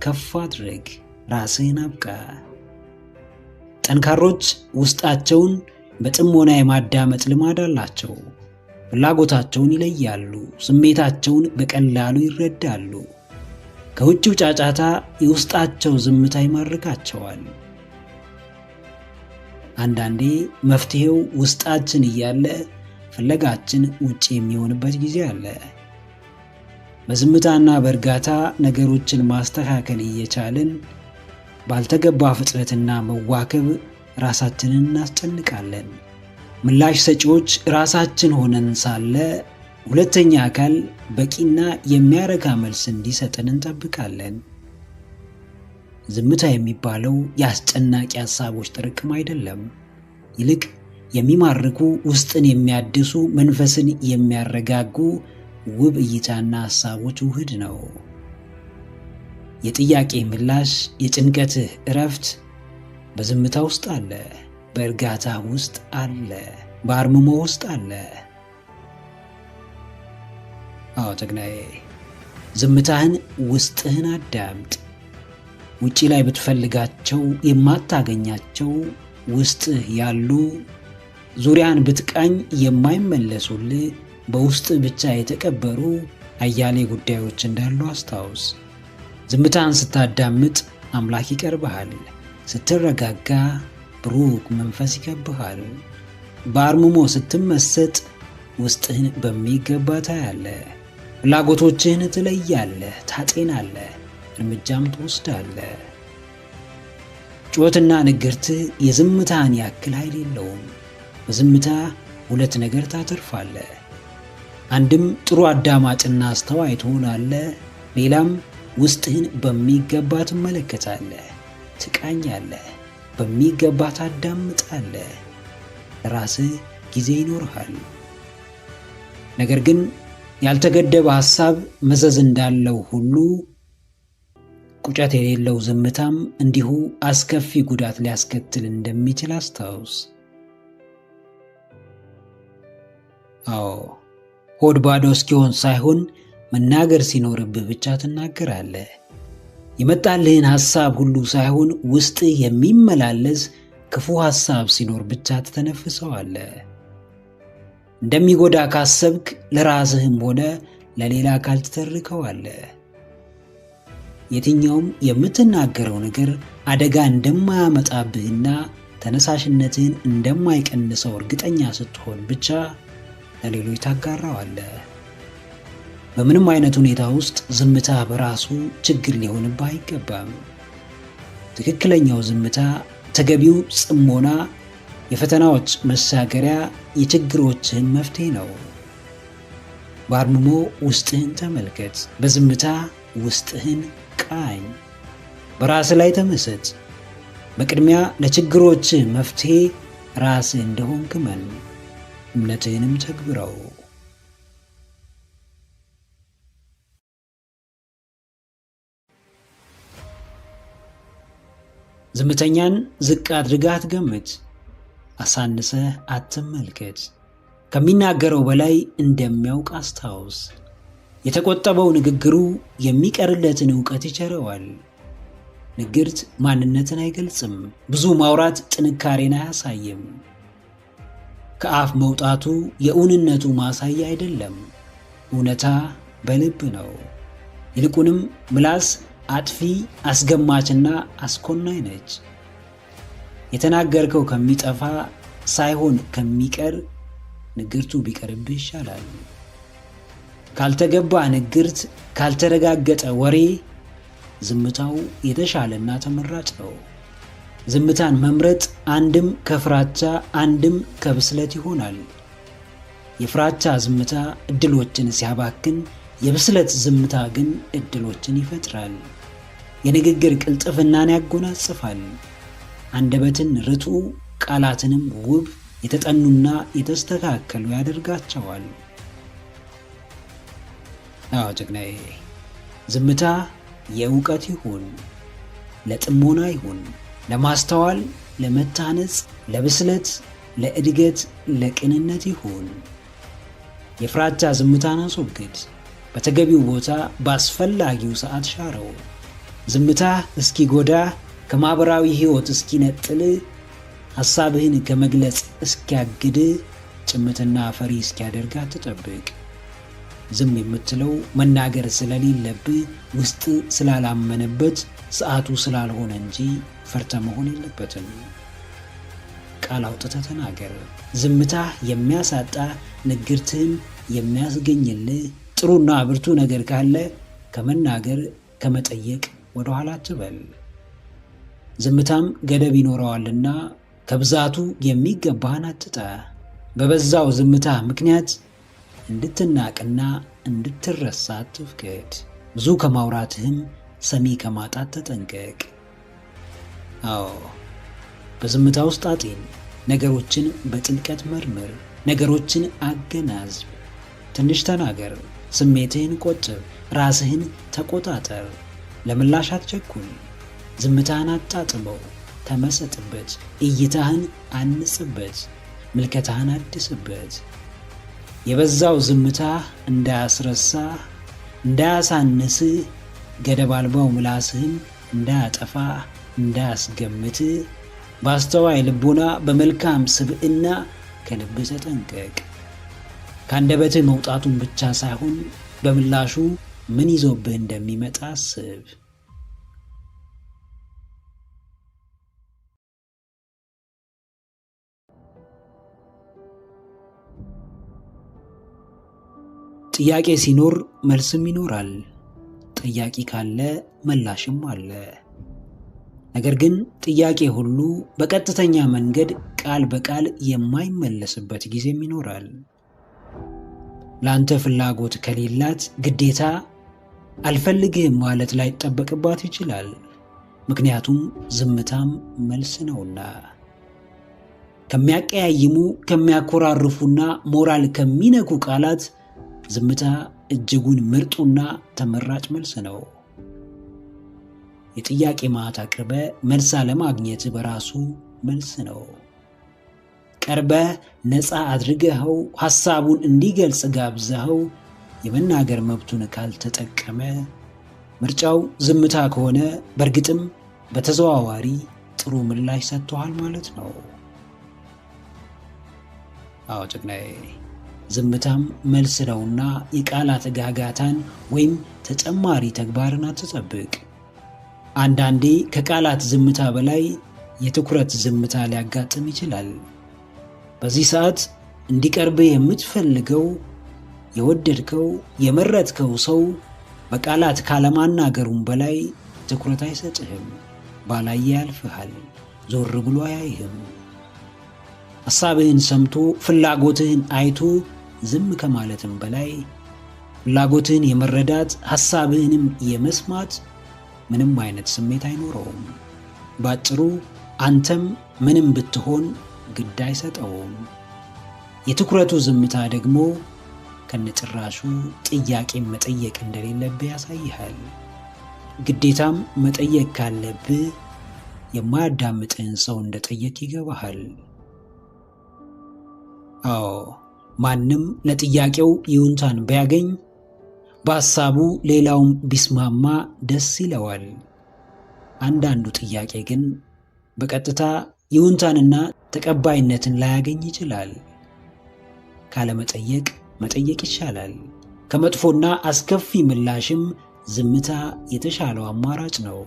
ከፍ አድርግ፣ ራስህን አብቃ። ጠንካሮች ውስጣቸውን በጥሞና የማዳመጥ ልማድ አላቸው። ፍላጎታቸውን ይለያሉ፣ ስሜታቸውን በቀላሉ ይረዳሉ። ከውጭው ጫጫታ የውስጣቸው ዝምታ ይማርካቸዋል። አንዳንዴ መፍትሄው ውስጣችን እያለ ፍለጋችን ውጭ የሚሆንበት ጊዜ አለ። በዝምታና በእርጋታ ነገሮችን ማስተካከል እየቻልን ባልተገባ ፍጥነትና መዋከብ ራሳችንን እናስጨንቃለን። ምላሽ ሰጪዎች ራሳችን ሆነን ሳለ ሁለተኛ አካል በቂና የሚያረካ መልስ እንዲሰጠን እንጠብቃለን። ዝምታ የሚባለው የአስጨናቂ ሐሳቦች ጥርቅም አይደለም። ይልቅ የሚማርኩ፣ ውስጥን የሚያድሱ፣ መንፈስን የሚያረጋጉ ውብ እይታና ሐሳቦች ውህድ ነው። የጥያቄ ምላሽ፣ የጭንቀትህ እረፍት በዝምታ ውስጥ አለ፣ በእርጋታ ውስጥ አለ፣ በአርምሞ ውስጥ አለ። አዎ ጀግናዬ፣ ዝምታህን፣ ውስጥህን አዳምጥ። ውጪ ላይ ብትፈልጋቸው የማታገኛቸው ውስጥህ ያሉ፣ ዙሪያን ብትቃኝ የማይመለሱልህ በውስጥ ብቻ የተቀበሩ አያሌ ጉዳዮች እንዳሉ አስታውስ። ዝምታን ስታዳምጥ አምላክ ይቀርብሃል። ስትረጋጋ ብሩክ መንፈስ ይከብሃል። በአርምሞ ስትመሰጥ ውስጥህን በሚገባ ታያለህ። ፍላጎቶችህን ትለያለህ፣ ታጤናለህ፣ እርምጃም ትወስዳለህ። ጩኸትና ንግርትህ የዝምታን ያክል ኃይል የለውም። በዝምታ ሁለት ነገር ታተርፋለህ። አንድም ጥሩ አዳማጭና አስተዋይ ትሆናለህ። ሌላም ውስጥህን በሚገባ ትመለከታለህ፣ ትቃኛለህ፣ በሚገባ ታዳምጣለህ። ራስህ ጊዜ ይኖርሃል። ነገር ግን ያልተገደበ ሐሳብ መዘዝ እንዳለው ሁሉ ቁጨት የሌለው ዝምታም እንዲሁ አስከፊ ጉዳት ሊያስከትል እንደሚችል አስታውስ። አዎ፣ ሆድ ባዶ እስኪሆን ሳይሆን መናገር ሲኖርብህ ብቻ ትናገራለህ። የመጣልህን ሐሳብ ሁሉ ሳይሆን ውስጥህ የሚመላለስ ክፉ ሐሳብ ሲኖር ብቻ ትተነፍሰዋለህ። እንደሚጎዳ ካሰብክ ለራስህም ሆነ ለሌላ አካል ትተርከዋለህ። የትኛውም የምትናገረው ነገር አደጋ እንደማያመጣብህና ተነሳሽነትህን እንደማይቀንሰው እርግጠኛ ስትሆን ብቻ ለሌሎች ታጋራዋለህ። በምንም አይነት ሁኔታ ውስጥ ዝምታ በራሱ ችግር ሊሆንብህ አይገባም። ትክክለኛው ዝምታ፣ ተገቢው ጽሞና የፈተናዎች መሻገሪያ፣ የችግሮችህን መፍትሄ ነው። በአርምሞ ውስጥህን ተመልከት፣ በዝምታ ውስጥህን ቃኝ፣ በራስህ ላይ ተመሰጥ። በቅድሚያ ለችግሮችህ መፍትሄ ራስህ እንደሆንክ እመን፣ እምነትህንም ተግብረው። ዝምተኛን ዝቅ አድርገህ አትገምት፣ አሳንሰህ አትመልከት። ከሚናገረው በላይ እንደሚያውቅ አስታውስ። የተቆጠበው ንግግሩ የሚቀርለትን ዕውቀት ይቸረዋል። ንግርት ማንነትን አይገልጽም። ብዙ ማውራት ጥንካሬን አያሳይም። ከአፍ መውጣቱ የእውንነቱ ማሳያ አይደለም። እውነታ በልብ ነው። ይልቁንም ምላስ አጥፊ፣ አስገማችና አስኮናኝ ነች። የተናገርከው ከሚጠፋ ሳይሆን ከሚቀር ንግርቱ ቢቀርብህ ይሻላል። ካልተገባ ንግርት፣ ካልተረጋገጠ ወሬ ዝምታው የተሻለና ተመራጭ ነው። ዝምታን መምረጥ አንድም ከፍራቻ አንድም ከብስለት ይሆናል። የፍራቻ ዝምታ እድሎችን ሲያባክን፣ የብስለት ዝምታ ግን እድሎችን ይፈጥራል። የንግግር ቅልጥፍናን ያጎናጽፋል። አንደበትን ርቱዕ፣ ቃላትንም ውብ፣ የተጠኑና የተስተካከሉ ያደርጋቸዋል። አዎ ጀግናዬ፣ ዝምታ የእውቀት ይሁን፣ ለጥሞና ይሁን፣ ለማስተዋል፣ ለመታነጽ፣ ለብስለት፣ ለእድገት፣ ለቅንነት ይሁን። የፍራቻ ዝምታን አስወግድ። በተገቢው ቦታ በአስፈላጊው ሰዓት ሻረው። ዝምታ እስኪጎዳ፣ ከማኅበራዊ ሕይወት እስኪነጥል፣ ሐሳብህን ከመግለጽ እስኪያግድ፣ ጭምትና ፈሪ እስኪያደርግ አትጠብቅ። ዝም የምትለው መናገር ስለሌለብህ ውስጥ ስላላመነበት ሰዓቱ ስላልሆነ እንጂ ፈርተ መሆን የለበትም። ቃል አውጥተህ ተናገር። ዝምታ የሚያሳጣ ንግርትህም የሚያስገኝልህ ጥሩና ብርቱ ነገር ካለ ከመናገር ከመጠየቅ ወደ ኋላ አትበል። ዝምታም ገደብ ይኖረዋልና ከብዛቱ የሚገባህን አትጣ። በበዛው ዝምታ ምክንያት እንድትናቅና እንድትረሳ አትፍቀድ። ብዙ ከማውራትህም ሰሚ ከማጣት ተጠንቀቅ። አዎ፣ በዝምታ ውስጥ አጤን። ነገሮችን በጥልቀት መርምር። ነገሮችን አገናዝብ። ትንሽ ተናገር። ስሜትህን ቆጥብ። ራስህን ተቆጣጠር። ለምላሽ አትቸኩል። ዝምታህን አጣጥመው፣ ተመሰጥበት። እይታህን አንጽበት። ምልከታህን አድስበት። የበዛው ዝምታ እንዳያስረሳህ፣ እንዳያሳንስህ፣ ገደብ አልባው ምላስህን እንዳያጠፋ፣ እንዳያስገምትህ በአስተዋይ ልቦና በመልካም ስብዕና ከልብህ ተጠንቀቅ። ከአንደበትህ መውጣቱን ብቻ ሳይሆን በምላሹ ምን ይዞብህ እንደሚመጣ አስብ። ጥያቄ ሲኖር መልስም ይኖራል። ጥያቄ ካለ ምላሽም አለ። ነገር ግን ጥያቄ ሁሉ በቀጥተኛ መንገድ ቃል በቃል የማይመለስበት ጊዜም ይኖራል። ለአንተ ፍላጎት ከሌላት ግዴታ አልፈልግህም ማለት ላይጠበቅባት ይችላል። ምክንያቱም ዝምታም መልስ ነውና። ከሚያቀያይሙ ከሚያኮራርፉና ሞራል ከሚነኩ ቃላት ዝምታ እጅጉን ምርጡና ተመራጭ መልስ ነው። የጥያቄ ማዕት አቅርበ መልስ አለማግኘት በራሱ መልስ ነው። ቀርበህ ነፃ አድርገኸው ሐሳቡን እንዲገልጽ ጋብዘኸው የመናገር መብቱን ካልተጠቀመ ምርጫው ዝምታ ከሆነ በእርግጥም በተዘዋዋሪ ጥሩ ምላሽ ሰጥቷል ማለት ነው። አዎ ጀግናዬ፣ ዝምታም መልስ ነውና የቃላት ጋጋታን ወይም ተጨማሪ ተግባርን አትጠብቅ። አንዳንዴ ከቃላት ዝምታ በላይ የትኩረት ዝምታ ሊያጋጥም ይችላል። በዚህ ሰዓት እንዲቀርብህ የምትፈልገው የወደድከው የመረጥከው ሰው በቃላት ካለማናገሩም በላይ ትኩረት አይሰጥህም። ባላየ ያልፍሃል፣ ዞር ብሎ አያይህም። ሐሳብህን ሰምቶ ፍላጎትህን አይቶ ዝም ከማለትም በላይ ፍላጎትህን የመረዳት ሐሳብህንም የመስማት ምንም አይነት ስሜት አይኖረውም። ባጭሩ አንተም ምንም ብትሆን ግድ አይሰጠውም። የትኩረቱ ዝምታ ደግሞ ከነጭራሹ ጥያቄ መጠየቅ እንደሌለብህ ያሳይሃል። ግዴታም መጠየቅ ካለብህ የማያዳምጥህን ሰው እንደጠየቅ ይገባሃል። አዎ፣ ማንም ለጥያቄው ይሁንታን ቢያገኝ በሐሳቡ ሌላውም ቢስማማ ደስ ይለዋል። አንዳንዱ ጥያቄ ግን በቀጥታ ይሁንታንና ተቀባይነትን ላያገኝ ይችላል። ካለመጠየቅ መጠየቅ ይሻላል። ከመጥፎና አስከፊ ምላሽም ዝምታ የተሻለው አማራጭ ነው።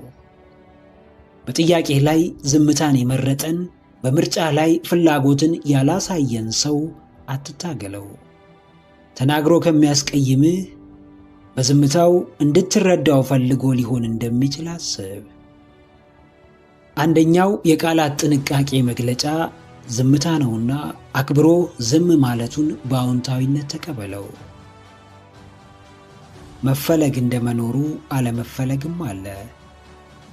በጥያቄ ላይ ዝምታን የመረጠን በምርጫ ላይ ፍላጎትን ያላሳየን ሰው አትታገለው። ተናግሮ ከሚያስቀይምህ በዝምታው እንድትረዳው ፈልጎ ሊሆን እንደሚችል አስብ። አንደኛው የቃላት ጥንቃቄ መግለጫ ዝምታ ነውና አክብሮ ዝም ማለቱን በአዎንታዊነት ተቀበለው። መፈለግ እንደመኖሩ አለመፈለግም አለ።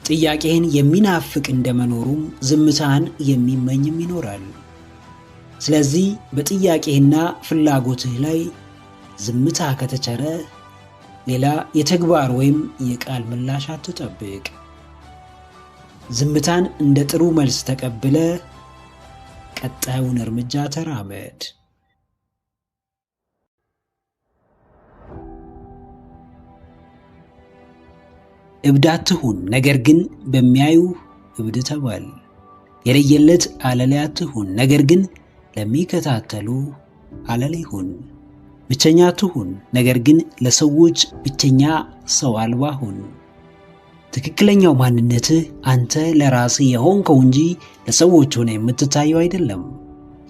ጥያቄህን የሚናፍቅ እንደመኖሩም ዝምታን የሚመኝም ይኖራል። ስለዚህ በጥያቄህና ፍላጎትህ ላይ ዝምታ ከተቸረ ሌላ የተግባር ወይም የቃል ምላሽ አትጠብቅ። ዝምታን እንደ ጥሩ መልስ ተቀብለ ቀጣዩን እርምጃ ተራመድ። እብድ አትሁን፣ ነገር ግን በሚያዩ እብድ ተባል። የለየለት አለሌ አትሁን፣ ነገር ግን ለሚከታተሉ አለሌ ሁን። ብቸኛ አትሁን፣ ነገር ግን ለሰዎች ብቸኛ ሰው አልባ ሁን። ትክክለኛው ማንነትህ አንተ ለራስህ የሆንከው እንጂ ለሰዎች ሆነ የምትታየው አይደለም።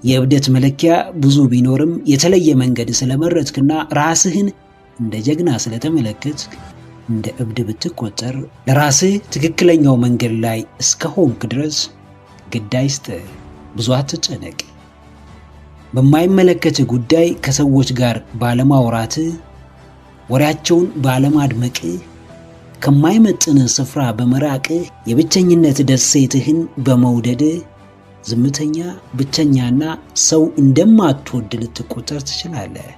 የእብደት መለኪያ ብዙ ቢኖርም የተለየ መንገድ ስለመረጥክና ራስህን እንደ ጀግና ስለተመለከትክ እንደ እብድ ብትቆጠር ለራስህ ትክክለኛው መንገድ ላይ እስከሆንክ ድረስ ግድ አይስጥህ። ብዙ አትጨነቅ። በማይመለከትህ ጉዳይ ከሰዎች ጋር ባለማውራትህ፣ ወሬያቸውን ባለማድመቅህ፣ ከማይመጥንህ ስፍራ በመራቅህ፣ የብቸኝነት ደሴትህን በመውደድህ ዝምተኛ፣ ብቸኛና ሰው እንደማትወድ ልትቆጠር ትችላለህ።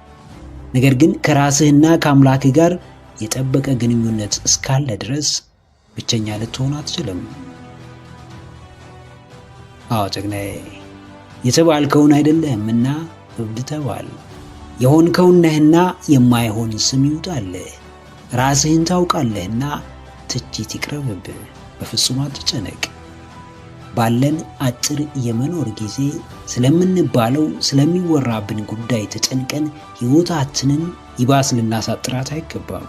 ነገር ግን ከራስህና ከአምላክህ ጋር የጠበቀ ግንኙነት እስካለ ድረስ ብቸኛ ልትሆን አትችልም። አዎ ጀግናዬ፣ የተባልከውን አይደለህምና እብድ ተባል። የሆንከውን ነህና የማይሆን ስም ይውጣልህ። ራስህን ታውቃለህና ትችት ይቅረብብህ። በፍጹም አትጨነቅ። ባለን አጭር የመኖር ጊዜ ስለምንባለው ስለሚወራብን ጉዳይ ተጨንቀን ሕይወታችንን ይባስ ልናሳጥራት አይገባም።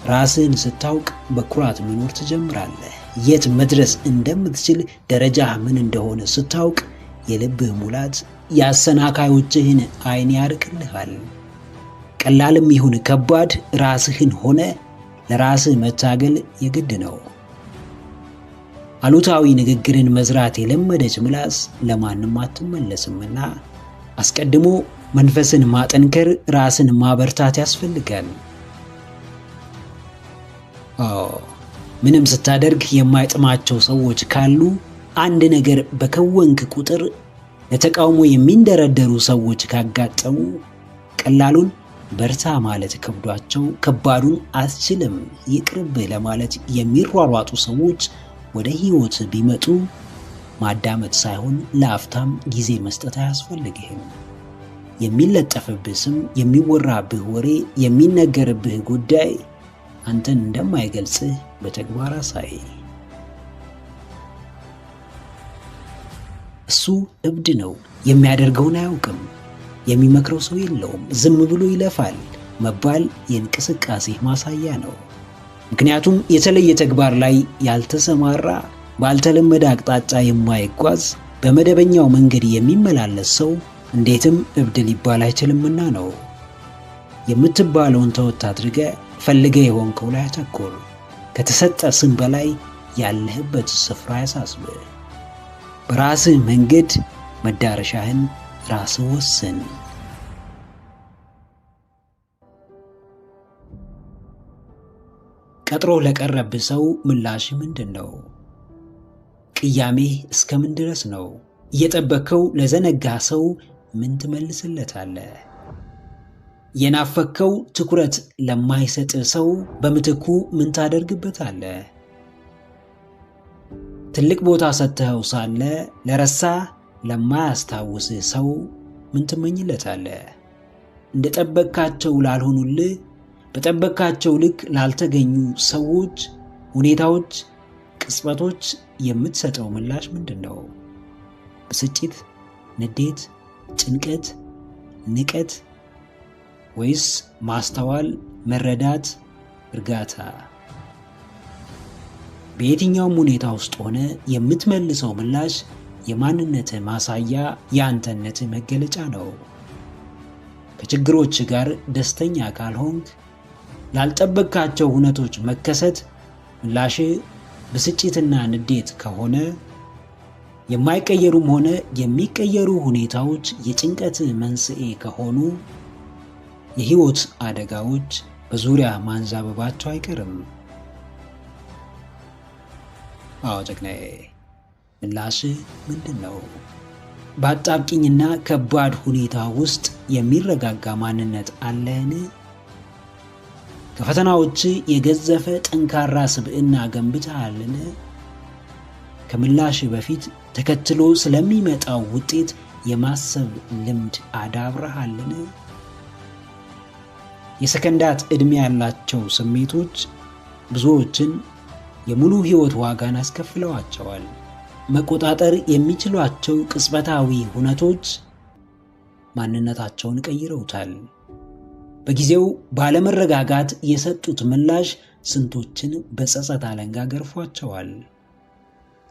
ራስህን ስታውቅ በኩራት መኖር ትጀምራለህ። የት መድረስ እንደምትችል ደረጃህ ምን እንደሆነ ስታውቅ የልብህ ሙላት የአሰናካዮችህን ዓይን ያርቅልሃል። ቀላልም ይሁን ከባድ ራስህን ሆነ ለራስህ መታገል የግድ ነው። አሉታዊ ንግግርን መዝራት የለመደች ምላስ ለማንም አትመለስምና አስቀድሞ መንፈስን ማጠንከር፣ ራስን ማበርታት ያስፈልጋል። ምንም ስታደርግ የማይጥማቸው ሰዎች ካሉ አንድ ነገር በከወንክ ቁጥር ለተቃውሞ የሚንደረደሩ ሰዎች ካጋጠሙ ቀላሉን በርታ ማለት ከብዷቸው ከባዱን አትችልም ይቅርብህ ለማለት የሚሯሯጡ ሰዎች ወደ ሕይወት ቢመጡ ማዳመጥ ሳይሆን ለአፍታም ጊዜ መስጠት አያስፈልግህም። የሚለጠፍብህ ስም፣ የሚወራብህ ወሬ፣ የሚነገርብህ ጉዳይ አንተን እንደማይገልጽህ በተግባር አሳይ። እሱ እብድ ነው፣ የሚያደርገውን አያውቅም፣ የሚመክረው ሰው የለውም፣ ዝም ብሎ ይለፋል መባል የእንቅስቃሴ ማሳያ ነው። ምክንያቱም የተለየ ተግባር ላይ ያልተሰማራ፣ ባልተለመደ አቅጣጫ የማይጓዝ፣ በመደበኛው መንገድ የሚመላለስ ሰው እንዴትም እብድ ሊባል አይችልምና ነው። የምትባለውን ተወት አድርገህ ፈልገህ የሆንከው ላይ አተኩር። ከተሰጠ ስም በላይ ያለህበት ስፍራ ያሳስብህ። በራስህ መንገድ መዳረሻህን ራስህ ወስን። ቀጥሮ ለቀረብህ ሰው ምላሽ ምንድን ነው? ቅያሜህ እስከምን ድረስ ነው? እየጠበቅከው ለዘነጋህ ሰው ምን ትመልስለታለህ? የናፈከው ትኩረት ለማይሰጥ ሰው በምትኩ ምን ታደርግበታለህ? ትልቅ ቦታ ሰጥተኸው ሳለ ለረሳ ለማያስታውስህ ሰው ምን ትመኝለታለህ? እንደጠበቅካቸው ላልሆኑልህ፣ በጠበቅካቸው ልክ ላልተገኙ ሰዎች፣ ሁኔታዎች፣ ቅጽበቶች የምትሰጠው ምላሽ ምንድን ነው? ብስጭት፣ ንዴት፣ ጭንቀት፣ ንቀት ወይስ ማስተዋል፣ መረዳት፣ እርጋታ? በየትኛውም ሁኔታ ውስጥ ሆነ የምትመልሰው ምላሽ የማንነትህ ማሳያ፣ የአንተነትህ መገለጫ ነው። ከችግሮች ጋር ደስተኛ ካልሆንክ፣ ላልጠበቅካቸው ሁነቶች መከሰት ምላሽህ ብስጭትና ንዴት ከሆነ፣ የማይቀየሩም ሆነ የሚቀየሩ ሁኔታዎች የጭንቀትህ መንስኤ ከሆኑ፣ የህይወት አደጋዎች በዙሪያ ማንዣበባቸው አይቀርም። አዎ ጀግናዬ፣ ምላሽህ ምንድን ነው? በአጣብቂኝና ከባድ ሁኔታ ውስጥ የሚረጋጋ ማንነት አለህን? ከፈተናዎች የገዘፈ ጠንካራ ስብዕና ገንብተሃልን? ከምላሽህ በፊት ተከትሎ ስለሚመጣው ውጤት የማሰብ ልምድ አዳብረሃልን? የሰከንዳት ዕድሜ ያላቸው ስሜቶች ብዙዎችን የሙሉ ሕይወት ዋጋን አስከፍለዋቸዋል። መቆጣጠር የሚችሏቸው ቅጽበታዊ ሁነቶች ማንነታቸውን ቀይረውታል። በጊዜው ባለመረጋጋት የሰጡት ምላሽ ስንቶችን በጸጸት አለንጋ ገርፏቸዋል።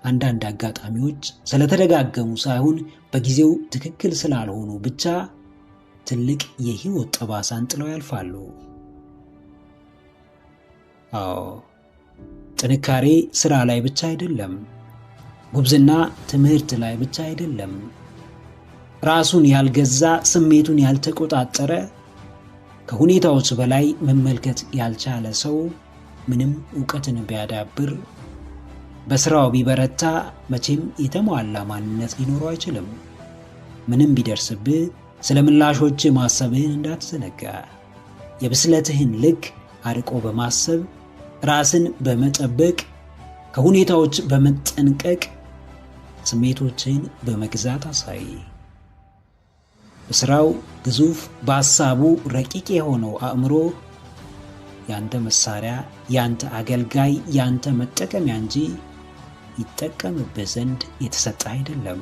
አንዳንድ አጋጣሚዎች ስለተደጋገሙ ሳይሆን በጊዜው ትክክል ስላልሆኑ ብቻ ትልቅ የህይወት ጠባሳን ጥለው ያልፋሉ። አዎ፣ ጥንካሬ ስራ ላይ ብቻ አይደለም። ጉብዝና ትምህርት ላይ ብቻ አይደለም። ራሱን ያልገዛ፣ ስሜቱን ያልተቆጣጠረ፣ ከሁኔታዎች በላይ መመልከት ያልቻለ ሰው ምንም ዕውቀትን ቢያዳብር፣ በስራው ቢበረታ መቼም የተሟላ ማንነት ሊኖረው አይችልም። ምንም ቢደርስብህ ስለ ምላሾች ማሰብህን እንዳትዘነጋ። የብስለትህን ልክ አርቆ በማሰብ ራስን በመጠበቅ ከሁኔታዎች በመጠንቀቅ ስሜቶችን በመግዛት አሳይ። በስራው ግዙፍ፣ በሐሳቡ ረቂቅ የሆነው አእምሮ ያንተ መሳሪያ፣ ያንተ አገልጋይ፣ ያንተ መጠቀሚያ እንጂ ይጠቀምብህ ዘንድ የተሰጠ አይደለም።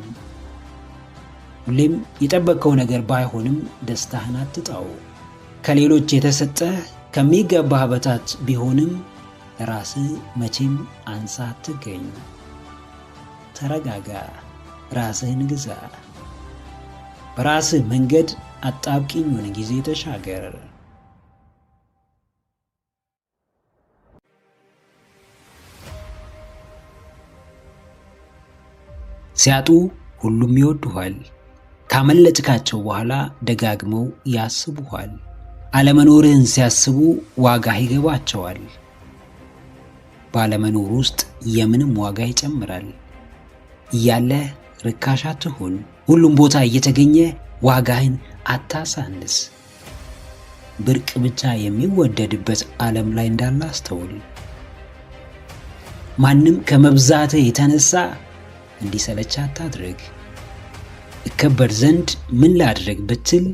ሁሌም የጠበቅከው ነገር ባይሆንም ደስታህን አትጣው። ከሌሎች የተሰጠህ ከሚገባህ በታች ቢሆንም ለራስህ መቼም አንሳ አትገኝ። ተረጋጋ፣ ራስህን ግዛ። በራስህ መንገድ አጣብቂኙን ጊዜ ተሻገር። ሲያጡ ሁሉም ይወዱሃል። ካመለጥካቸው በኋላ ደጋግመው ያስቡሃል። አለመኖርህን ሲያስቡ ዋጋ ይገባቸዋል። ባለመኖር ውስጥ የምንም ዋጋ ይጨምራል። እያለህ ርካሽ አትሁን። ሁሉም ቦታ እየተገኘ ዋጋህን አታሳንስ። ብርቅ ብቻ የሚወደድበት ዓለም ላይ እንዳለ አስተውል። ማንም ከመብዛትህ የተነሳ እንዲሰለች አታድርግ። እከበር ዘንድ ምን ላድርግ ብትል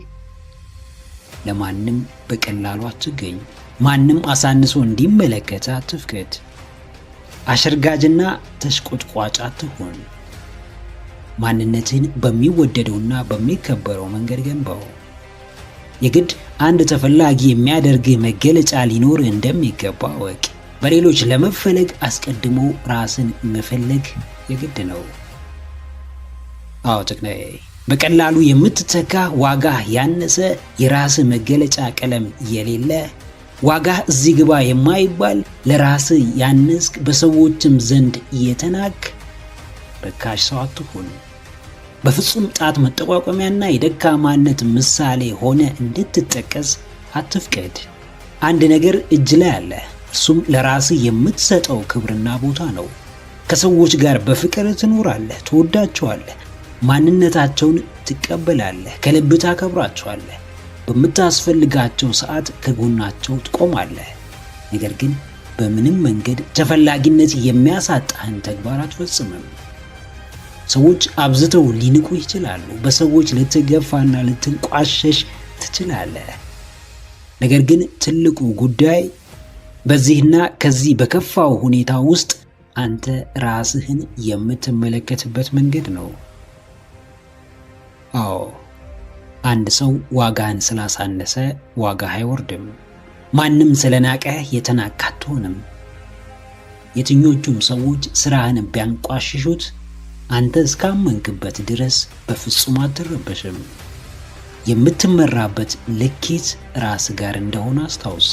ለማንም በቀላሉ አትገኝ። ማንም አሳንሶ እንዲመለከት አትፍቀድ። አሸርጋጅና ተሽቆጥቋጭ አትሁን። ማንነትን በሚወደደውና በሚከበረው መንገድ ገንባው። የግድ አንድ ተፈላጊ የሚያደርግህ መገለጫ ሊኖር እንደሚገባ ወቅ። በሌሎች ለመፈለግ አስቀድሞ ራስን መፈለግ የግድ ነው። አዎ ተክናዬ፣ በቀላሉ የምትተካ ዋጋ ያነሰ የራስህ መገለጫ ቀለም የሌለ ዋጋ እዚህ ግባ የማይባል ለራስህ ያነስክ በሰዎችም ዘንድ የተናክ ርካሽ ሰው አትሁን። በፍጹም ጣት መጠቋቋሚያና የደካማነት ምሳሌ ሆነ እንድትጠቀስ አትፍቀድ። አንድ ነገር እጅ ላይ አለ። እሱም ለራስህ የምትሰጠው ክብርና ቦታ ነው። ከሰዎች ጋር በፍቅር ትኖራለህ፣ ትወዳቸዋለህ፣ ማንነታቸውን ትቀበላለህ፣ ከልብ ታከብራቸዋለህ። በምታስፈልጋቸው ሰዓት ከጎናቸው ትቆማለህ። ነገር ግን በምንም መንገድ ተፈላጊነት የሚያሳጣህን ተግባር አትፈጽምም። ሰዎች አብዝተው ሊንቁ ይችላሉ። በሰዎች ልትገፋና ልትንቋሸሽ ትችላለህ። ነገር ግን ትልቁ ጉዳይ በዚህና ከዚህ በከፋው ሁኔታ ውስጥ አንተ ራስህን የምትመለከትበት መንገድ ነው። አዎ፣ አንድ ሰው ዋጋህን ስላሳነሰ ዋጋህ አይወርድም። ማንም ስለናቀህ የተናቅህ አትሆንም። የትኞቹም ሰዎች ስራህን ቢያንቋሽሹት አንተ እስካመንክበት ድረስ በፍጹም አትረበሽም። የምትመራበት ልኬት ራስ ጋር እንደሆነ አስታውስ።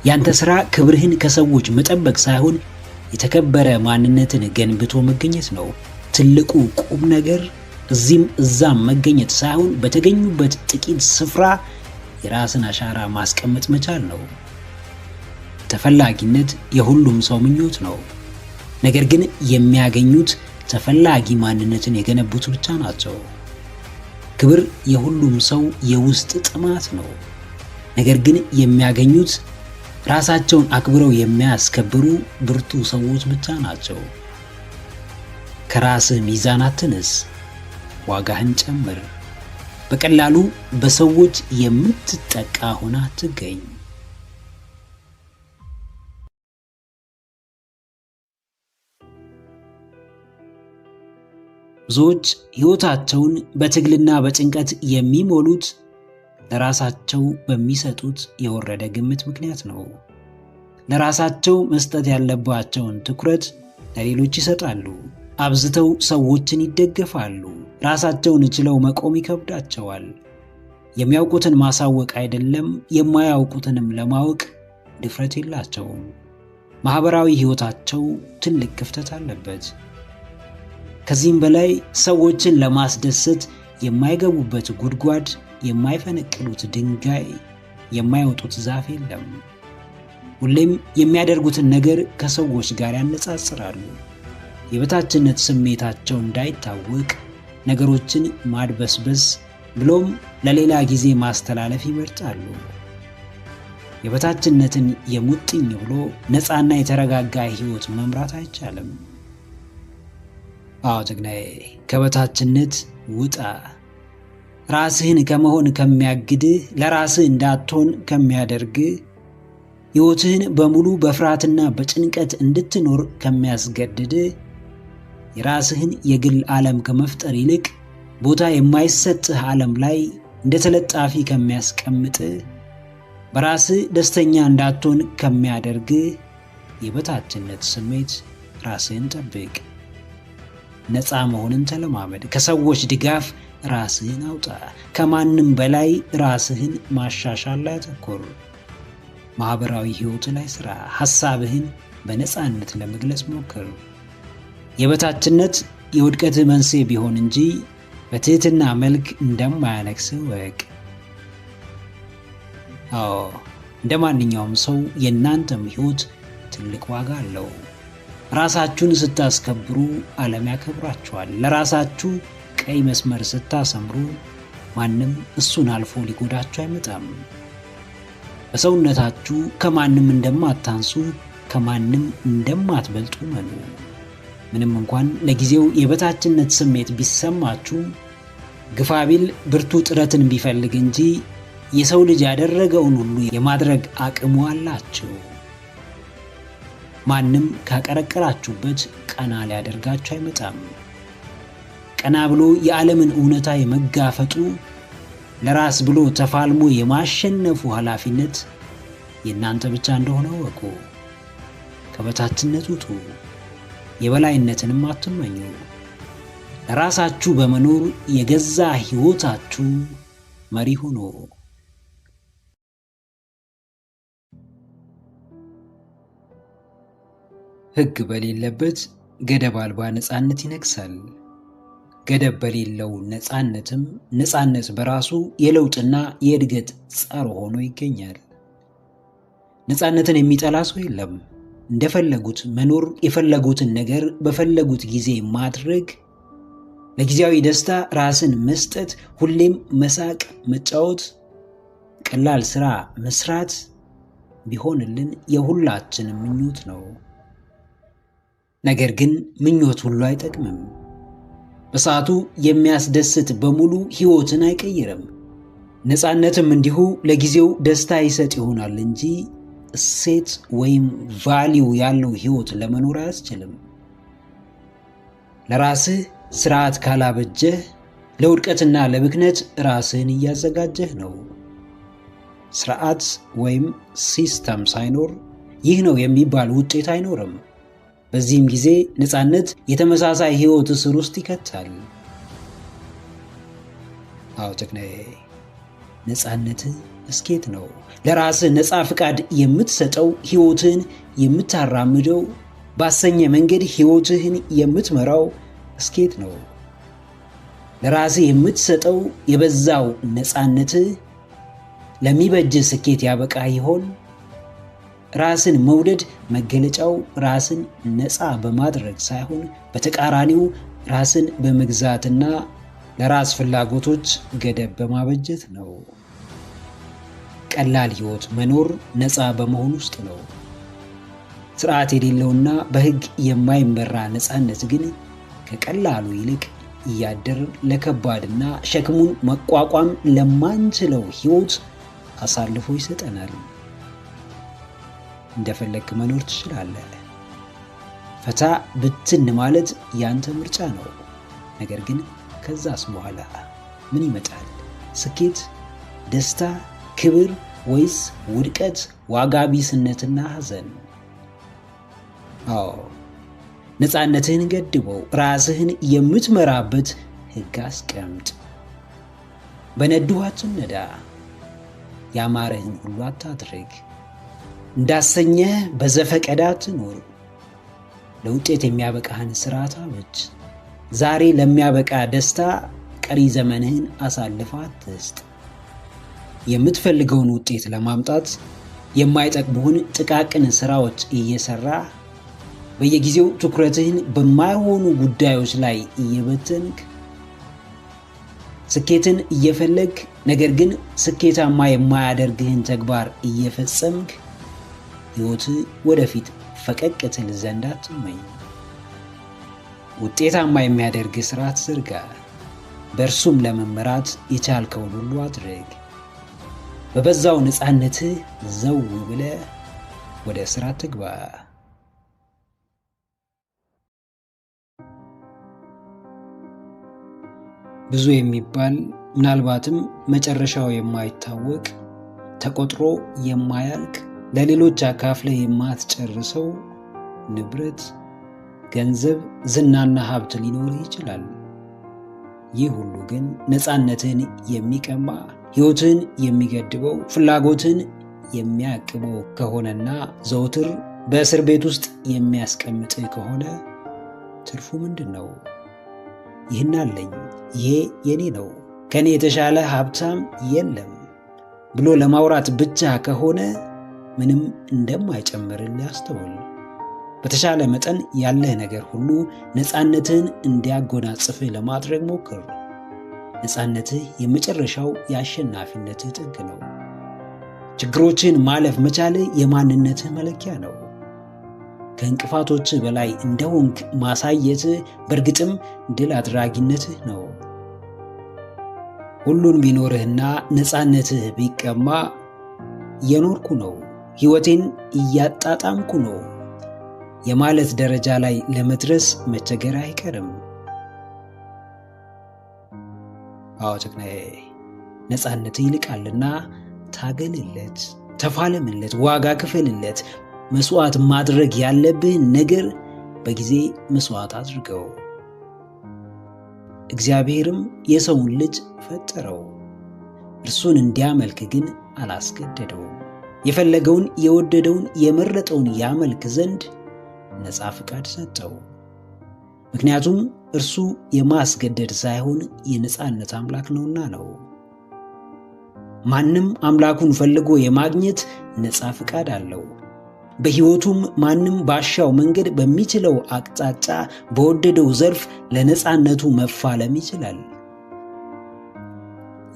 ያንተ ስራ ክብርህን ከሰዎች መጠበቅ ሳይሆን የተከበረ ማንነትን ገንብቶ መገኘት ነው። ትልቁ ቁም ነገር እዚህም እዛም መገኘት ሳይሆን በተገኙበት ጥቂት ስፍራ የራስን አሻራ ማስቀመጥ መቻል ነው። ተፈላጊነት የሁሉም ሰው ምኞት ነው። ነገር ግን የሚያገኙት ተፈላጊ ማንነትን የገነቡት ብቻ ናቸው። ክብር የሁሉም ሰው የውስጥ ጥማት ነው። ነገር ግን የሚያገኙት ራሳቸውን አክብረው የሚያስከብሩ ብርቱ ሰዎች ብቻ ናቸው። ከራስህ ሚዛን አትነስ፣ ዋጋህን ጨምር። በቀላሉ በሰዎች የምትጠቃ ሆና አትገኝ። ብዙዎች ሕይወታቸውን በትግልና በጭንቀት የሚሞሉት ለራሳቸው በሚሰጡት የወረደ ግምት ምክንያት ነው። ለራሳቸው መስጠት ያለባቸውን ትኩረት ለሌሎች ይሰጣሉ። አብዝተው ሰዎችን ይደገፋሉ። ራሳቸውን ችለው መቆም ይከብዳቸዋል። የሚያውቁትን ማሳወቅ አይደለም የማያውቁትንም ለማወቅ ድፍረት የላቸውም። ማህበራዊ ሕይወታቸው ትልቅ ክፍተት አለበት። ከዚህም በላይ ሰዎችን ለማስደሰት የማይገቡበት ጉድጓድ፣ የማይፈነቅሉት ድንጋይ፣ የማይወጡት ዛፍ የለም። ሁሌም የሚያደርጉትን ነገር ከሰዎች ጋር ያነጻጽራሉ። የበታችነት ስሜታቸው እንዳይታወቅ ነገሮችን ማድበስበስ ብሎም ለሌላ ጊዜ ማስተላለፍ ይመርጣሉ። የበታችነትን የሙጥኝ ብሎ ነፃና የተረጋጋ ሕይወት መምራት አይቻልም። አዎ ጀግናዬ፣ ከበታችነት ውጣ። ራስህን ከመሆን ከሚያግድህ፣ ለራስህ እንዳትሆን ከሚያደርግህ፣ ሕይወትህን በሙሉ በፍርሃትና በጭንቀት እንድትኖር ከሚያስገድድህ፣ የራስህን የግል ዓለም ከመፍጠር ይልቅ ቦታ የማይሰጥህ ዓለም ላይ እንደ ተለጣፊ ከሚያስቀምጥህ፣ በራስህ ደስተኛ እንዳትሆን ከሚያደርግህ የበታችነት ስሜት ራስህን ጠብቅ። ነፃ መሆንን ተለማመድ። ከሰዎች ድጋፍ ራስህን አውጣ። ከማንም በላይ ራስህን ማሻሻል ላይ አተኩር። ማህበራዊ ሕይወት ላይ ሥራ። ሐሳብህን በነፃነት ለመግለጽ ሞክር። የበታችነት የውድቀትህ መንስኤ ቢሆን እንጂ በትህትና መልክ እንደማያነግስህ ወቅ። አዎ፣ እንደ ማንኛውም ሰው የእናንተም ሕይወት ትልቅ ዋጋ አለው። ራሳችሁን ስታስከብሩ ዓለም ያከብራችኋል። ለራሳችሁ ቀይ መስመር ስታሰምሩ ማንም እሱን አልፎ ሊጎዳችሁ አይመጣም። በሰውነታችሁ ከማንም እንደማታንሱ፣ ከማንም እንደማትበልጡ መኑ። ምንም እንኳን ለጊዜው የበታችነት ስሜት ቢሰማችሁ፣ ግፋ ቢል ብርቱ ጥረትን ቢፈልግ እንጂ የሰው ልጅ ያደረገውን ሁሉ የማድረግ አቅሙ አላችሁ። ማንም ካቀረቀራችሁበት ቀና ሊያደርጋችሁ አይመጣም። ቀና ብሎ የዓለምን እውነታ የመጋፈጡ፣ ለራስ ብሎ ተፋልሞ የማሸነፉ ኃላፊነት የእናንተ ብቻ እንደሆነ ወቁ። ከበታችነት ውጡ። የበላይነትንም አትመኙ። ለራሳችሁ በመኖር የገዛ ሕይወታችሁ መሪ ሁኑ። ሕግ በሌለበት ገደብ አልባ ነፃነት ይነግሳል። ገደብ በሌለው ነፃነትም ነፃነት በራሱ የለውጥና የእድገት ጸር ሆኖ ይገኛል። ነፃነትን የሚጠላ ሰው የለም። እንደፈለጉት መኖር፣ የፈለጉትን ነገር በፈለጉት ጊዜ ማድረግ፣ ለጊዜያዊ ደስታ ራስን መስጠት፣ ሁሌም መሳቅ፣ መጫወት፣ ቀላል ሥራ መስራት ቢሆንልን የሁላችንም ምኞት ነው። ነገር ግን ምኞት ሁሉ አይጠቅምም። በሰዓቱ የሚያስደስት በሙሉ ሕይወትን አይቀይርም። ነፃነትም እንዲሁ ለጊዜው ደስታ ይሰጥ ይሆናል እንጂ እሴት ወይም ቫሊዩ ያለው ሕይወት ለመኖር አያስችልም። ለራስህ ስርዓት ካላበጀህ ለውድቀትና ለብክነት ራስህን እያዘጋጀህ ነው። ስርዓት ወይም ሲስተም ሳይኖር ይህ ነው የሚባል ውጤት አይኖርም። በዚህም ጊዜ ነፃነት የተመሳሳይ ሕይወት እስር ውስጥ ይከታል። አዎ ጀግናዬ፣ ነፃነትህ እስኬት ነው። ለራስህ ነፃ ፍቃድ የምትሰጠው፣ ሕይወትህን የምታራምደው፣ ባሰኘ መንገድ ሕይወትህን የምትመራው እስኬት ነው። ለራስህ የምትሰጠው የበዛው ነፃነትህ ለሚበጅህ ስኬት ያበቃ ይሆን? ራስን መውደድ መገለጫው ራስን ነፃ በማድረግ ሳይሆን በተቃራኒው ራስን በመግዛትና ለራስ ፍላጎቶች ገደብ በማበጀት ነው። ቀላል ሕይወት መኖር ነፃ በመሆን ውስጥ ነው። ስርዓት የሌለውና በሕግ የማይመራ ነፃነት ግን ከቀላሉ ይልቅ እያደር ለከባድና ሸክሙን መቋቋም ለማንችለው ሕይወት አሳልፎ ይሰጠናል። እንደፈለክ መኖር ትችላለህ። ፈታ ብትን ማለት ያንተ ምርጫ ነው። ነገር ግን ከዛስ በኋላ ምን ይመጣል? ስኬት፣ ደስታ፣ ክብር ወይስ ውድቀት፣ ዋጋ ቢስነትና ሐዘን? አዎ፣ ነፃነትህን ገድበው። ራስህን የምትመራበት ሕግ አስቀምጥ። በነዱህ አትነዳ። ያማረህን ሁሉ አታድርግ። እንዳሰኘህ በዘፈቀደ አትኑር። ለውጤት የሚያበቃህን ሥርዓት አብጅ። ዛሬ ለሚያበቃ ደስታ ቀሪ ዘመንህን አሳልፈህ አትስጥ። የምትፈልገውን ውጤት ለማምጣት የማይጠቅሙህን ጥቃቅን ሥራዎች እየሠራ በየጊዜው ትኩረትህን በማይሆኑ ጉዳዮች ላይ እየበተንክ ስኬትን እየፈለግ ነገር ግን ስኬታማ የማያደርግህን ተግባር እየፈጸምክ ሕይወትህ ወደፊት ፈቀቅ ትል ዘንድ አትመኝ። ውጤታማ የሚያደርግህ ሥርዓት ዘርጋ። በእርሱም ለመመራት የቻልከውን ሁሉ አድርግ። በበዛው ነፃነትህ ዘው ብለህ ወደ ሥራ ትግባ። ብዙ የሚባል ምናልባትም መጨረሻው የማይታወቅ ተቆጥሮ የማያልቅ ለሌሎች አካፍለህ የማትጨርሰው ንብረት፣ ገንዘብ፣ ዝናና ሀብት ሊኖርህ ይችላል። ይህ ሁሉ ግን ነፃነትህን የሚቀማ ሕይወትህን የሚገድበው ፍላጎትህን የሚያቅበው ከሆነና ዘውትር በእስር ቤት ውስጥ የሚያስቀምጥህ ከሆነ ትርፉ ምንድን ነው? ይህን አለኝ፣ ይሄ የኔ ነው፣ ከኔ የተሻለ ሀብታም የለም ብሎ ለማውራት ብቻ ከሆነ ምንም እንደማይጨምርልህ አስተውል። በተሻለ መጠን ያለህ ነገር ሁሉ ነፃነትህን እንዲያጎናጽፍህ ለማድረግ ሞክር። ነፃነትህ የመጨረሻው የአሸናፊነትህ ጥግ ነው። ችግሮችን ማለፍ መቻልህ የማንነትህ መለኪያ ነው። ከእንቅፋቶችህ በላይ እንደሆንክ ማሳየትህ በእርግጥም ድል አድራጊነትህ ነው። ሁሉን ቢኖርህና ነፃነትህ ቢቀማ እየኖርኩ ነው፣ ሕይወቴን እያጣጣምኩ ነው የማለት ደረጃ ላይ ለመድረስ መቸገር አይቀርም። አዎ ጀግናዬ፣ ነፃነትህ ይልቃልና ታገልለት፣ ተፋለምለት፣ ዋጋ ክፈልለት። መስዋዕት ማድረግ ያለብህን ነገር በጊዜ መስዋዕት አድርገው። እግዚአብሔርም የሰውን ልጅ ፈጠረው፣ እርሱን እንዲያመልክ ግን አላስገደደውም። የፈለገውን የወደደውን የመረጠውን ያመልክ ዘንድ ነፃ ፍቃድ ሰጠው። ምክንያቱም እርሱ የማስገደድ ሳይሆን የነፃነት አምላክ ነውና ነው። ማንም አምላኩን ፈልጎ የማግኘት ነፃ ፍቃድ አለው። በሕይወቱም ማንም ባሻው መንገድ በሚችለው አቅጣጫ በወደደው ዘርፍ ለነፃነቱ መፋለም ይችላል።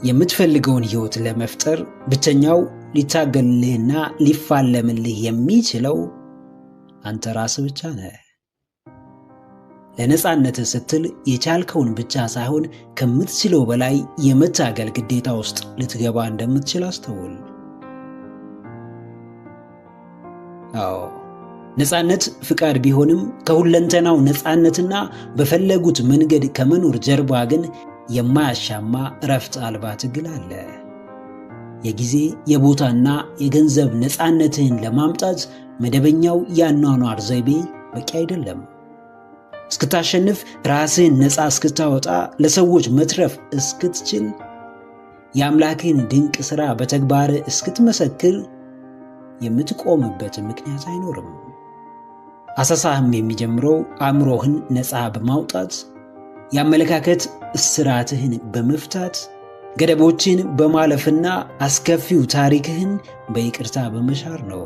የምትፈልገውን ሕይወት ለመፍጠር ብቸኛው ሊታገልልህና ሊፋለምልህ የሚችለው አንተ ራስህ ብቻ ነህ። ለነፃነትህ ስትል የቻልከውን ብቻ ሳይሆን ከምትችለው በላይ የመታገል ግዴታ ውስጥ ልትገባ እንደምትችል አስተውል። አዎ ነፃነት ፍቃድ ቢሆንም ከሁለንተናው ነፃነትና በፈለጉት መንገድ ከመኖር ጀርባ ግን የማያሻማ እረፍት አልባ ትግል አለ። የጊዜ የቦታና የገንዘብ ነፃነትህን ለማምጣት መደበኛው የአኗኗር ዘይቤ በቂ አይደለም። እስክታሸንፍ፣ ራስህን ነፃ እስክታወጣ፣ ለሰዎች መትረፍ እስክትችል፣ የአምላክህን ድንቅ ሥራ በተግባር እስክትመሰክር የምትቆምበት ምክንያት አይኖርም። አሳሳህም የሚጀምረው አእምሮህን ነፃ በማውጣት የአመለካከት እስራትህን በመፍታት ገደቦችን በማለፍና አስከፊው ታሪክህን በይቅርታ በመሻር ነው።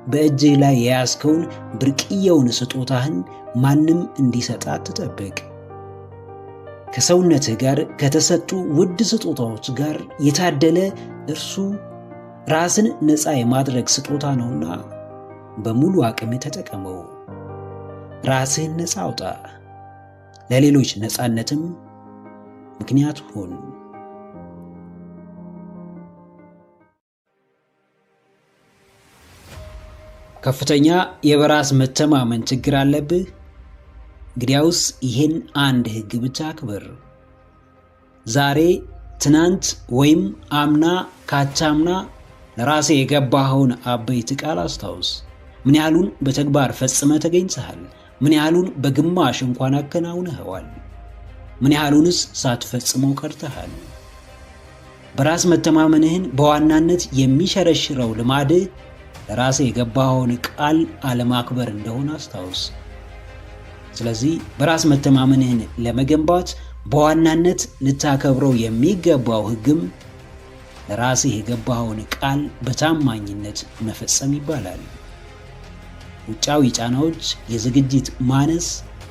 በእጅህ ላይ የያዝከውን ብርቅዬውን ስጦታህን ማንም እንዲሰጣት ትጠብቅ። ከሰውነትህ ጋር ከተሰጡ ውድ ስጦታዎች ጋር የታደለ እርሱ ራስን ነፃ የማድረግ ስጦታ ነውና በሙሉ አቅም ተጠቀመው። ራስህን ነፃ አውጣ፣ ለሌሎች ነፃነትም ምክንያት ሁን። ከፍተኛ የበራስ መተማመን ችግር አለብህ? እንግዲያውስ ይህን አንድ ሕግ ብቻ አክብር። ዛሬ፣ ትናንት ወይም አምና ካቻምና ለራሴ የገባኸውን አበይት ቃል አስታውስ። ምን ያህሉን በተግባር ፈጽመ ተገኝተሃል? ምን ያህሉን በግማሽ እንኳን አከናውነኸዋል? ምን ያህሉንስ ሳትፈጽመው ቀርተሃል? በራስ መተማመንህን በዋናነት የሚሸረሽረው ልማድህ ለራሴ የገባኸውን ቃል አለማክበር እንደሆነ አስታውስ። ስለዚህ በራስ መተማመንህን ለመገንባት በዋናነት ልታከብረው የሚገባው ሕግም ለራስህ የገባኸውን ቃል በታማኝነት መፈጸም ይባላል። ውጫዊ ጫናዎች፣ የዝግጅት ማነስ፣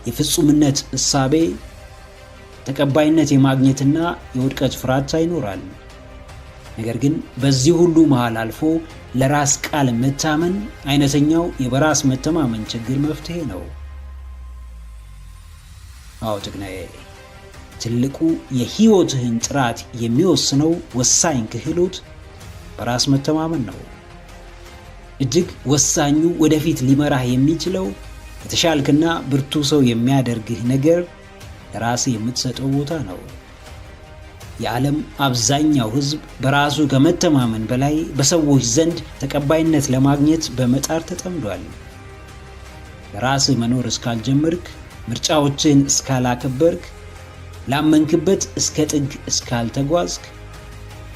የፍጹምነት እሳቤ፣ ተቀባይነት የማግኘትና የውድቀት ፍራቻ ይኖራል። ነገር ግን በዚህ ሁሉ መሃል አልፎ ለራስ ቃል መታመን አይነተኛው የበራስ መተማመን ችግር መፍትሄ ነው። አዎ ጀግናዬ፣ ትልቁ የህይወትህን ጥራት የሚወስነው ወሳኝ ክህሎት በራስ መተማመን ነው። እጅግ ወሳኙ ወደፊት ሊመራህ የሚችለው የተሻልክና ብርቱ ሰው የሚያደርግህ ነገር ለራስህ የምትሰጠው ቦታ ነው። የዓለም አብዛኛው ሕዝብ በራሱ ከመተማመን በላይ በሰዎች ዘንድ ተቀባይነት ለማግኘት በመጣር ተጠምዷል። ለራስህ መኖር እስካልጀመርክ፣ ምርጫዎችን እስካላከበርክ፣ ላመንክበት እስከ ጥግ እስካልተጓዝክ፣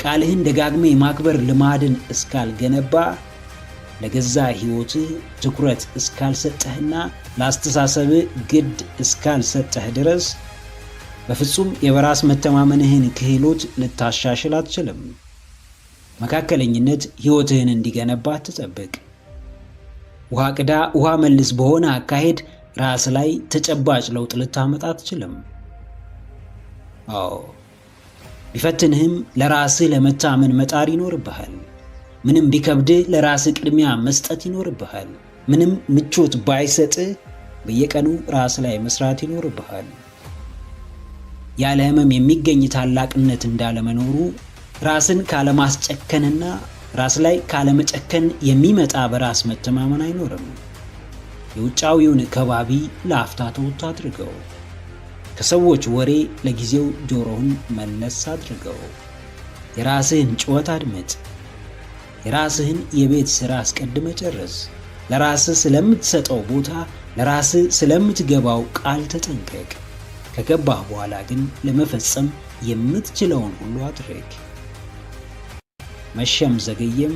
ቃልህን ደጋግመ የማክበር ልማድን እስካልገነባ፣ ለገዛ ሕይወትህ ትኩረት እስካልሰጠህና ለአስተሳሰብህ ግድ እስካልሰጠህ ድረስ በፍጹም የበራስ መተማመንህን ክህሎት ልታሻሽል አትችልም። መካከለኝነት ሕይወትህን እንዲገነባ አትጠብቅ። ውሃ ቅዳ ውሃ መልስ በሆነ አካሄድ ራስ ላይ ተጨባጭ ለውጥ ልታመጣ አትችልም። አዎ ቢፈትንህም ለራስህ ለመታመን መጣር ይኖርብሃል። ምንም ቢከብድህ ለራስህ ቅድሚያ መስጠት ይኖርብሃል። ምንም ምቾት ባይሰጥህ በየቀኑ ራስ ላይ መስራት ይኖርብሃል። ያለ ህመም የሚገኝ ታላቅነት እንዳለመኖሩ ራስን ካለማስጨከንና ራስ ላይ ካለመጨከን የሚመጣ በራስ መተማመን አይኖርም። የውጫዊውን ከባቢ ለአፍታ ተውት አድርገው። ከሰዎች ወሬ ለጊዜው ጆሮህን መለስ አድርገው። የራስህን ጩኸት አድምጥ። የራስህን የቤት ሥራ አስቀድመ ጨርስ። ለራስህ ስለምትሰጠው ቦታ፣ ለራስህ ስለምትገባው ቃል ተጠንቀቅ። ከገባህ በኋላ ግን ለመፈጸም የምትችለውን ሁሉ አድርግ። መሸም ዘገየም፣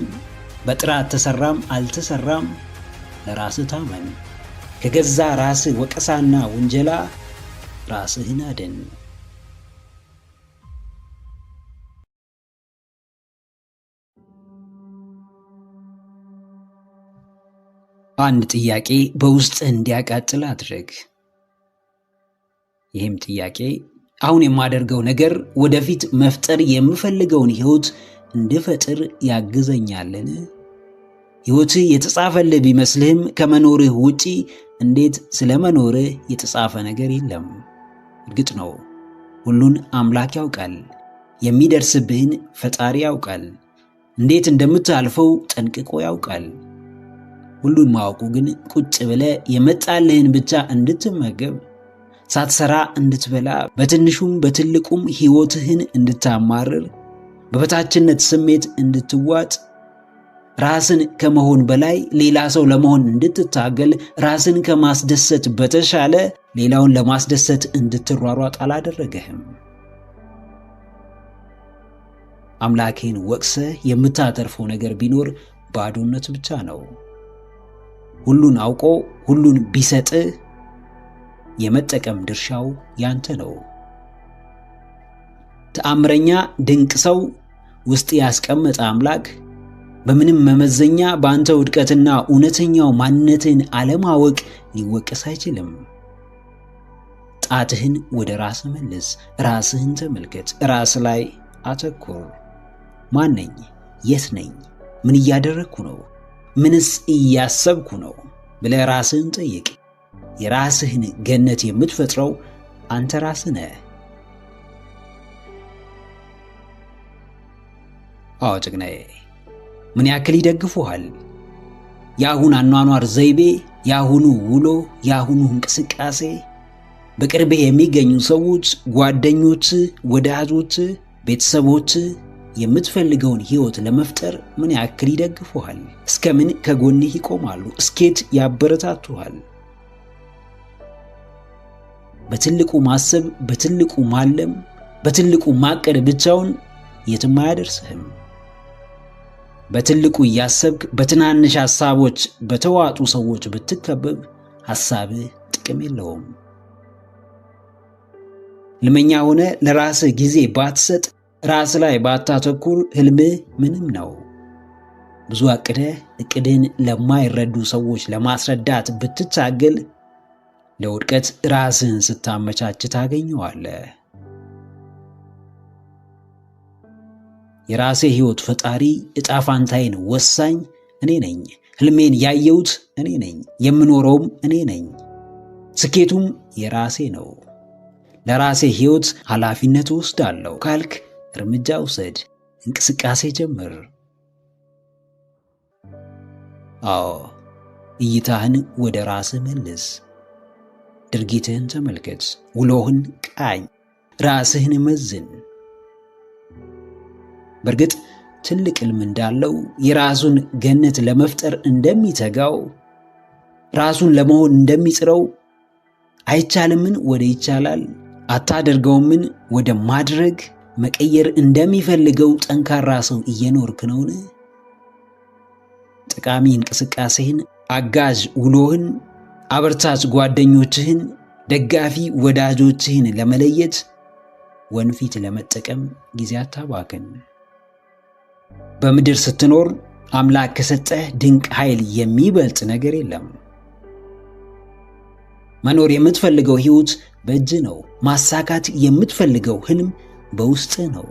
በጥራት ተሰራም አልተሰራም፣ ለራስህ ታመን። ከገዛ ራስህ ወቀሳና ውንጀላ ራስህን አድን። አንድ ጥያቄ በውስጥህ እንዲያቃጥል አድርግ። ይህም ጥያቄ አሁን የማደርገው ነገር ወደፊት መፍጠር የምፈልገውን ሕይወት እንድፈጥር ያግዘኛልን? ሕይወትህ የተጻፈልህ ቢመስልህም ከመኖርህ ውጪ እንዴት ስለ መኖርህ የተጻፈ ነገር የለም። እርግጥ ነው ሁሉን አምላክ ያውቃል። የሚደርስብህን ፈጣሪ ያውቃል። እንዴት እንደምታልፈው ጠንቅቆ ያውቃል። ሁሉን ማወቁ ግን ቁጭ ብለህ የመጣልህን ብቻ እንድትመገብ፣ ሳትሰራ እንድትበላ፣ በትንሹም በትልቁም ሕይወትህን እንድታማርር፣ በበታችነት ስሜት እንድትዋጥ፣ ራስን ከመሆን በላይ ሌላ ሰው ለመሆን እንድትታገል፣ ራስን ከማስደሰት በተሻለ ሌላውን ለማስደሰት እንድትሯሯጥ አላደረገህም። አምላክህን ወቅሰህ የምታተርፈው ነገር ቢኖር ባዶነት ብቻ ነው። ሁሉን አውቆ ሁሉን ቢሰጥህ የመጠቀም ድርሻው ያንተ ነው። ተአምረኛ ድንቅ ሰው ውስጥ ያስቀመጠ አምላክ በምንም መመዘኛ በአንተ ውድቀትና እውነተኛው ማንነትን አለማወቅ ሊወቀስ አይችልም። ጣትህን ወደ ራስህ መልስ፣ ራስህን ተመልከት፣ ራስ ላይ አተኩር። ማን ነኝ? የት ነኝ? ምን እያደረግኩ ነው? ምንስ እያሰብኩ ነው ብለህ ራስህን ጠይቅ። የራስህን ገነት የምትፈጥረው አንተ ራስህ ነህ። አዎ ጀግናዬ፣ ምን ያክል ይደግፉሃል? የአሁን አኗኗር ዘይቤ፣ የአሁኑ ውሎ፣ የአሁኑ እንቅስቃሴ፣ በቅርብ የሚገኙ ሰዎች፣ ጓደኞች፣ ወዳጆች፣ ቤተሰቦች የምትፈልገውን ህይወት ለመፍጠር ምን ያክል ይደግፉሃል? እስከምን ከጎንህ ይቆማሉ? እስኬት ያበረታቱሃል? በትልቁ ማሰብ፣ በትልቁ ማለም፣ በትልቁ ማቀድ ብቻውን የትም አያደርስህም። በትልቁ እያሰብክ በትናንሽ ሐሳቦች በተዋጡ ሰዎች ብትከበብ ሐሳብህ ጥቅም የለውም። ህልመኛ ሆነ ለራስህ ጊዜ ባትሰጥ፣ ራስ ላይ ባታተኩር ህልምህ ምንም ነው። ብዙ አቅደህ እቅድህን ለማይረዱ ሰዎች ለማስረዳት ብትታገል ለውድቀት ራስህን ስታመቻች ታገኘዋለህ። የራሴ ህይወት ፈጣሪ፣ ዕጣ ፋንታዬን ወሳኝ እኔ ነኝ። ህልሜን ያየሁት እኔ ነኝ። የምኖረውም እኔ ነኝ። ስኬቱም የራሴ ነው። ለራሴ ህይወት ኃላፊነት ወስዳለሁ ካልክ እርምጃ ውሰድ፣ እንቅስቃሴ ጀምር። አዎ፣ እይታህን ወደ ራስህ መልስ። ድርጊትህን ተመልከት፣ ውሎህን ቃኝ፣ ራስህን መዝን። በእርግጥ ትልቅ ህልም እንዳለው የራሱን ገነት ለመፍጠር እንደሚተጋው ራሱን ለመሆን እንደሚጥረው አይቻልምን ወደ ይቻላል አታደርገውምን ወደ ማድረግ መቀየር እንደሚፈልገው ጠንካራ ሰው እየኖርክ ነውን? ጠቃሚ እንቅስቃሴህን፣ አጋዥ ውሎህን፣ አበርታች ጓደኞችህን፣ ደጋፊ ወዳጆችህን ለመለየት ወንፊት ለመጠቀም ጊዜ አታባክን። በምድር ስትኖር አምላክ ከሰጠህ ድንቅ ኃይል የሚበልጥ ነገር የለም። መኖር የምትፈልገው ህይወት በእጅ ነው። ማሳካት የምትፈልገው ህልም በውስጥ ነው።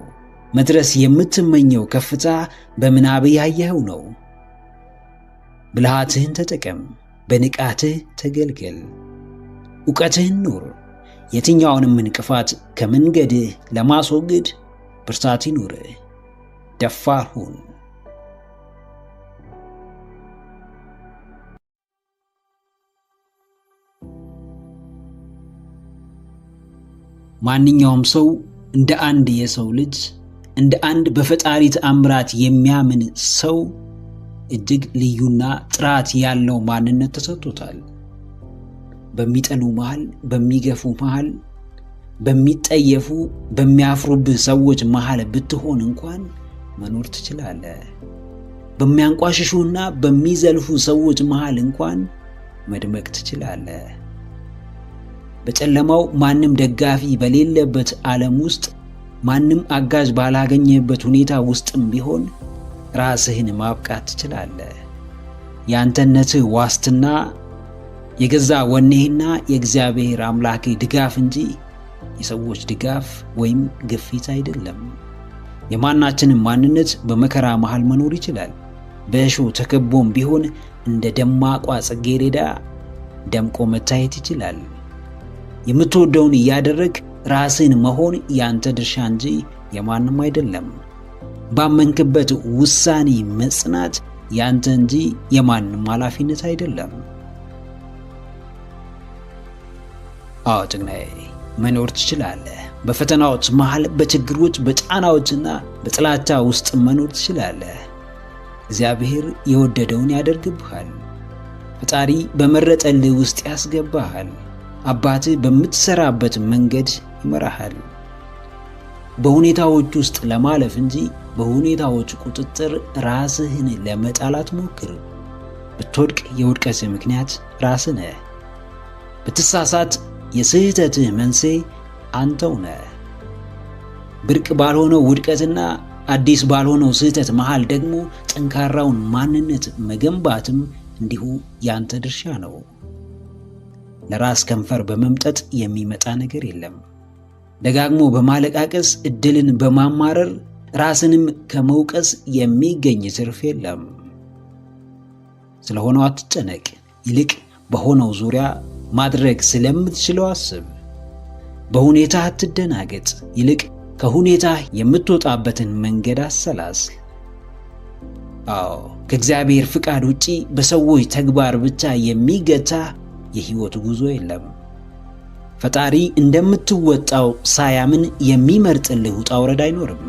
መድረስ የምትመኘው ከፍታ በምናብህ ያየኸው ነው። ብልሃትህን ተጠቀም፣ በንቃትህ ተገልገል፣ ዕውቀትህን ኑር። የትኛውንም እንቅፋት ከመንገድህ ለማስወገድ ብርታት ይኑርህ። ደፋር ሁን። ማንኛውም ሰው እንደ አንድ የሰው ልጅ፣ እንደ አንድ በፈጣሪ ተአምራት የሚያምን ሰው እጅግ ልዩና ጥራት ያለው ማንነት ተሰጥቶታል። በሚጠሉ መሃል፣ በሚገፉ መሃል፣ በሚጠየፉ በሚያፍሩብህ ሰዎች መሃል ብትሆን እንኳን መኖር ትችላለህ። በሚያንቋሽሹና በሚዘልፉ ሰዎች መሃል እንኳን መድመቅ ትችላለህ። በጨለማው ማንም ደጋፊ በሌለበት ዓለም ውስጥ፣ ማንም አጋዥ ባላገኘበት ሁኔታ ውስጥም ቢሆን ራስህን ማብቃት ትችላለህ። የአንተነትህ ዋስትና የገዛ ወኔህና የእግዚአብሔር አምላክ ድጋፍ እንጂ የሰዎች ድጋፍ ወይም ግፊት አይደለም። የማናችንም ማንነት በመከራ መሃል መኖር ይችላል። በእሾህ ተከቦም ቢሆን እንደ ደማቋ ጽጌረዳ ደምቆ መታየት ይችላል። የምትወደውን እያደረግ ራስህን መሆን ያንተ ድርሻ እንጂ የማንም አይደለም። ባመንክበት ውሳኔ መጽናት ያንተ እንጂ የማንም ኃላፊነት አይደለም። አዎ ጀግናዬ፣ መኖር ትችላለህ። በፈተናዎች መሃል፣ በችግሮች፣ በጫናዎችና በጥላቻ ውስጥ መኖር ትችላለህ። እግዚአብሔር የወደደውን ያደርግብሃል። ፈጣሪ በመረጠልህ ውስጥ ያስገባሃል። አባትህ በምትሰራበት መንገድ ይመራሃል። በሁኔታዎች ውስጥ ለማለፍ እንጂ በሁኔታዎች ቁጥጥር ራስህን ለመጣል አትሞክር። ብትወድቅ የውድቀትህ ምክንያት ራስህ ነህ። ብትሳሳት የስህተትህ መንስኤ አንተው ነህ። ብርቅ ባልሆነው ውድቀትና አዲስ ባልሆነው ስህተት መሃል ደግሞ ጠንካራውን ማንነት መገንባትም እንዲሁ ያንተ ድርሻ ነው። ለራስ ከንፈር በመምጠጥ የሚመጣ ነገር የለም። ደጋግሞ በማለቃቀስ እድልን በማማረር ራስንም ከመውቀስ የሚገኝ ትርፍ የለም። ስለሆነው አትጨነቅ። ይልቅ በሆነው ዙሪያ ማድረግ ስለምትችለው አስብ። በሁኔታ አትደናገጥ። ይልቅ ከሁኔታ የምትወጣበትን መንገድ አሰላስል። አዎ፣ ከእግዚአብሔር ፍቃድ ውጪ በሰዎች ተግባር ብቻ የሚገታ የህይወት ጉዞ የለም። ፈጣሪ እንደምትወጣው ሳያምን የሚመርጥልህ ውጣ ውረድ አይኖርም።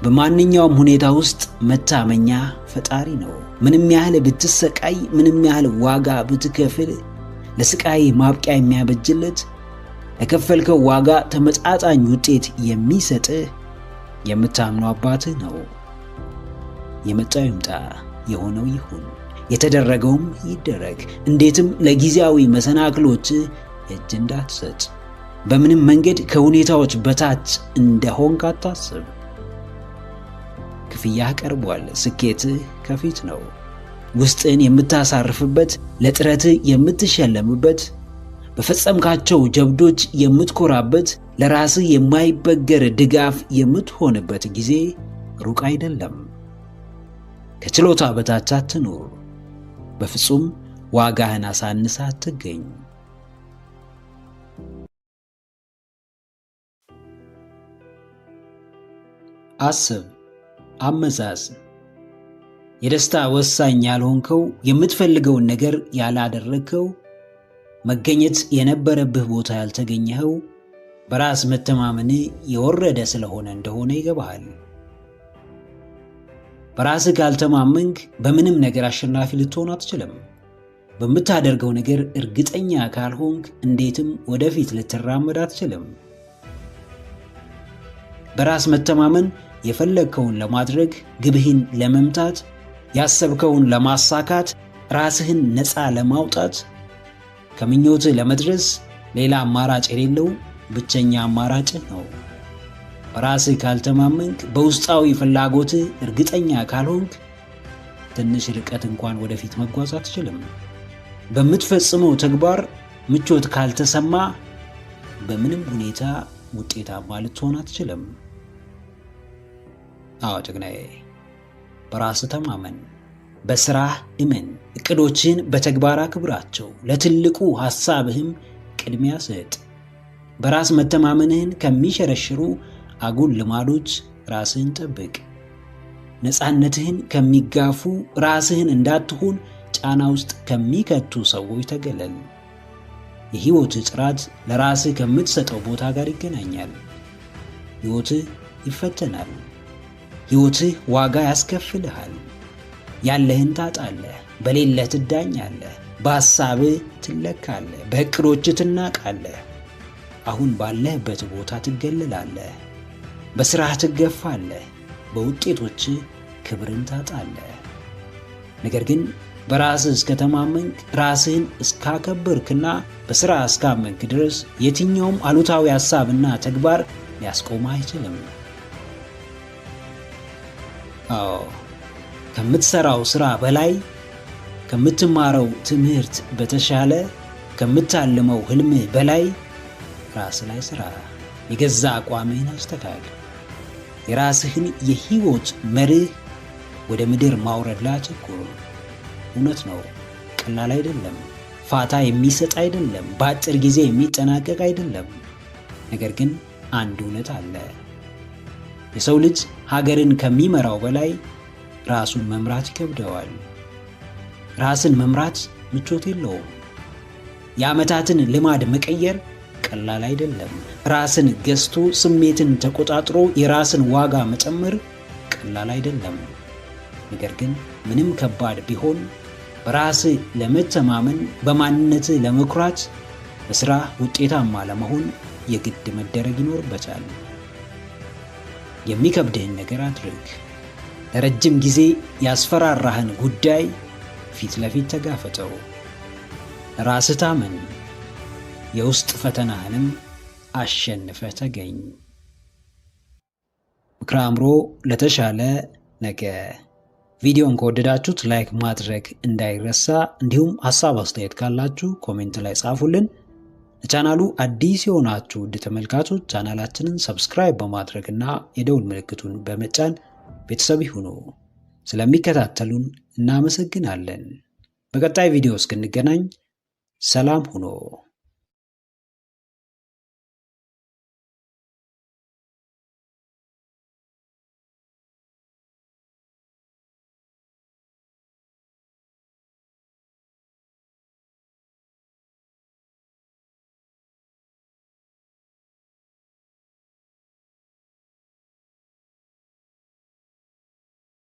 በማንኛውም ሁኔታ ውስጥ መታመኛ ፈጣሪ ነው። ምንም ያህል ብትሰቃይ፣ ምንም ያህል ዋጋ ብትከፍል፣ ለስቃይ ማብቂያ የሚያበጅለት ለከፈልከው ዋጋ ተመጣጣኝ ውጤት የሚሰጥህ የምታምነው አባትህ ነው። የመጣው ይምጣ፣ የሆነው ይሁን፣ የተደረገውም ይደረግ። እንዴትም ለጊዜያዊ መሰናክሎች እጅ እንዳትሰጥ። በምንም መንገድ ከሁኔታዎች በታች እንደሆንክ አታስብ። ክፍያህ ቀርቧል። ስኬትህ ከፊት ነው። ውስጥን የምታሳርፍበት፣ ለጥረትህ የምትሸለምበት፣ በፈጸምካቸው ጀብዶች የምትኮራበት፣ ለራስህ የማይበገር ድጋፍ የምትሆንበት ጊዜ ሩቅ አይደለም። ከችሎታ በታች አትኑር። በፍጹም ዋጋህን አሳንሰህ አትገኝ። አስብ፣ አመዛዝን። የደስታ ወሳኝ ያልሆንከው፣ የምትፈልገውን ነገር ያላደረግከው፣ መገኘት የነበረብህ ቦታ ያልተገኘኸው በራስ መተማመን የወረደ ስለሆነ እንደሆነ ይገባሃል። በራስህ ካልተማመንክ በምንም ነገር አሸናፊ ልትሆን አትችልም። በምታደርገው ነገር እርግጠኛ ካልሆንክ እንዴትም ወደፊት ልትራመድ አትችልም። በራስ መተማመን የፈለግከውን ለማድረግ፣ ግብህን ለመምታት፣ ያሰብከውን ለማሳካት፣ ራስህን ነፃ ለማውጣት፣ ከምኞትህ ለመድረስ ሌላ አማራጭ የሌለው ብቸኛ አማራጭህ ነው። በራስህ ካልተማመንክ፣ በውስጣዊ ፍላጎትህ እርግጠኛ ካልሆንክ ትንሽ ርቀት እንኳን ወደፊት መጓዝ አትችልም። በምትፈጽመው ተግባር ምቾት ካልተሰማ በምንም ሁኔታ ውጤታማ ልትሆን አትችልም። አዎ ጀግናዬ፣ በራስህ ተማመን፣ በስራህ እመን፣ እቅዶችን በተግባር አክብራቸው፣ ለትልቁ ሐሳብህም ቅድሚያ ስጥ። በራስ መተማመንህን ከሚሸረሽሩ አጉል ልማዶች ራስህን ጠብቅ። ነፃነትህን ከሚጋፉ፣ ራስህን እንዳትሆን ጫና ውስጥ ከሚከቱ ሰዎች ተገለል። የሕይወትህ ጥራት ለራስህ ከምትሰጠው ቦታ ጋር ይገናኛል። ሕይወትህ ይፈተናል። ሕይወትህ ዋጋ ያስከፍልሃል። ያለህን ታጣለህ፣ በሌለህ ትዳኛለህ፣ በሐሳብህ ትለካለህ፣ በዕቅዶችህ ትናቃለህ። አሁን ባለህበት ቦታ ትገለላለህ፣ በሥራህ ትገፋለህ፣ በውጤቶችህ ክብርን ታጣለህ። ነገር ግን በራስህ እስከተማመንክ፣ ራስህን እስካከበርክና በሥራ እስካመንክ ድረስ የትኛውም አሉታዊ ሐሳብና ተግባር ሊያስቆምህ አይችልም። አዎ፣ ከምትሠራው ሥራ በላይ፣ ከምትማረው ትምህርት በተሻለ፣ ከምታልመው ሕልምህ በላይ ራስህ ላይ ሥራ። የገዛ አቋምህን አስተካክል። የራስህን የሕይወት መርህ ወደ ምድር ማውረድ ላይ አተኩር። እውነት ነው፣ ቀላል አይደለም። ፋታ የሚሰጥ አይደለም። በአጭር ጊዜ የሚጠናቀቅ አይደለም። ነገር ግን አንድ እውነት አለ። የሰው ልጅ ሀገርን ከሚመራው በላይ ራሱን መምራት ይከብደዋል። ራስን መምራት ምቾት የለውም። የዓመታትን ልማድ መቀየር ቀላል አይደለም። ራስን ገዝቶ ስሜትን ተቆጣጥሮ የራስን ዋጋ መጨመር ቀላል አይደለም። ነገር ግን ምንም ከባድ ቢሆን በራስህ ለመተማመን፣ በማንነትህ ለመኩራት፣ በሥራ ውጤታማ ለመሆን የግድ መደረግ ይኖርበታል። የሚከብድህን ነገር አድርግ። ለረጅም ጊዜ ያስፈራራህን ጉዳይ ፊት ለፊት ተጋፈጠው። ራስህ ታመን። የውስጥ ፈተናህንም አሸንፈህ ተገኝ። ምክረ አእምሮ ለተሻለ ነገ። ቪዲዮን ከወደዳችሁት ላይክ ማድረግ እንዳይረሳ፣ እንዲሁም ሐሳብ አስተያየት ካላችሁ ኮሜንት ላይ ጻፉልን። ለቻናሉ አዲስ የሆናችሁ ውድ ተመልካቾች ቻናላችንን ሰብስክራይብ በማድረግና የደውል ምልክቱን በመጫን ቤተሰብ ይሁኑ። ስለሚከታተሉን እናመሰግናለን። በቀጣይ ቪዲዮ እስክንገናኝ ሰላም ሁኑ።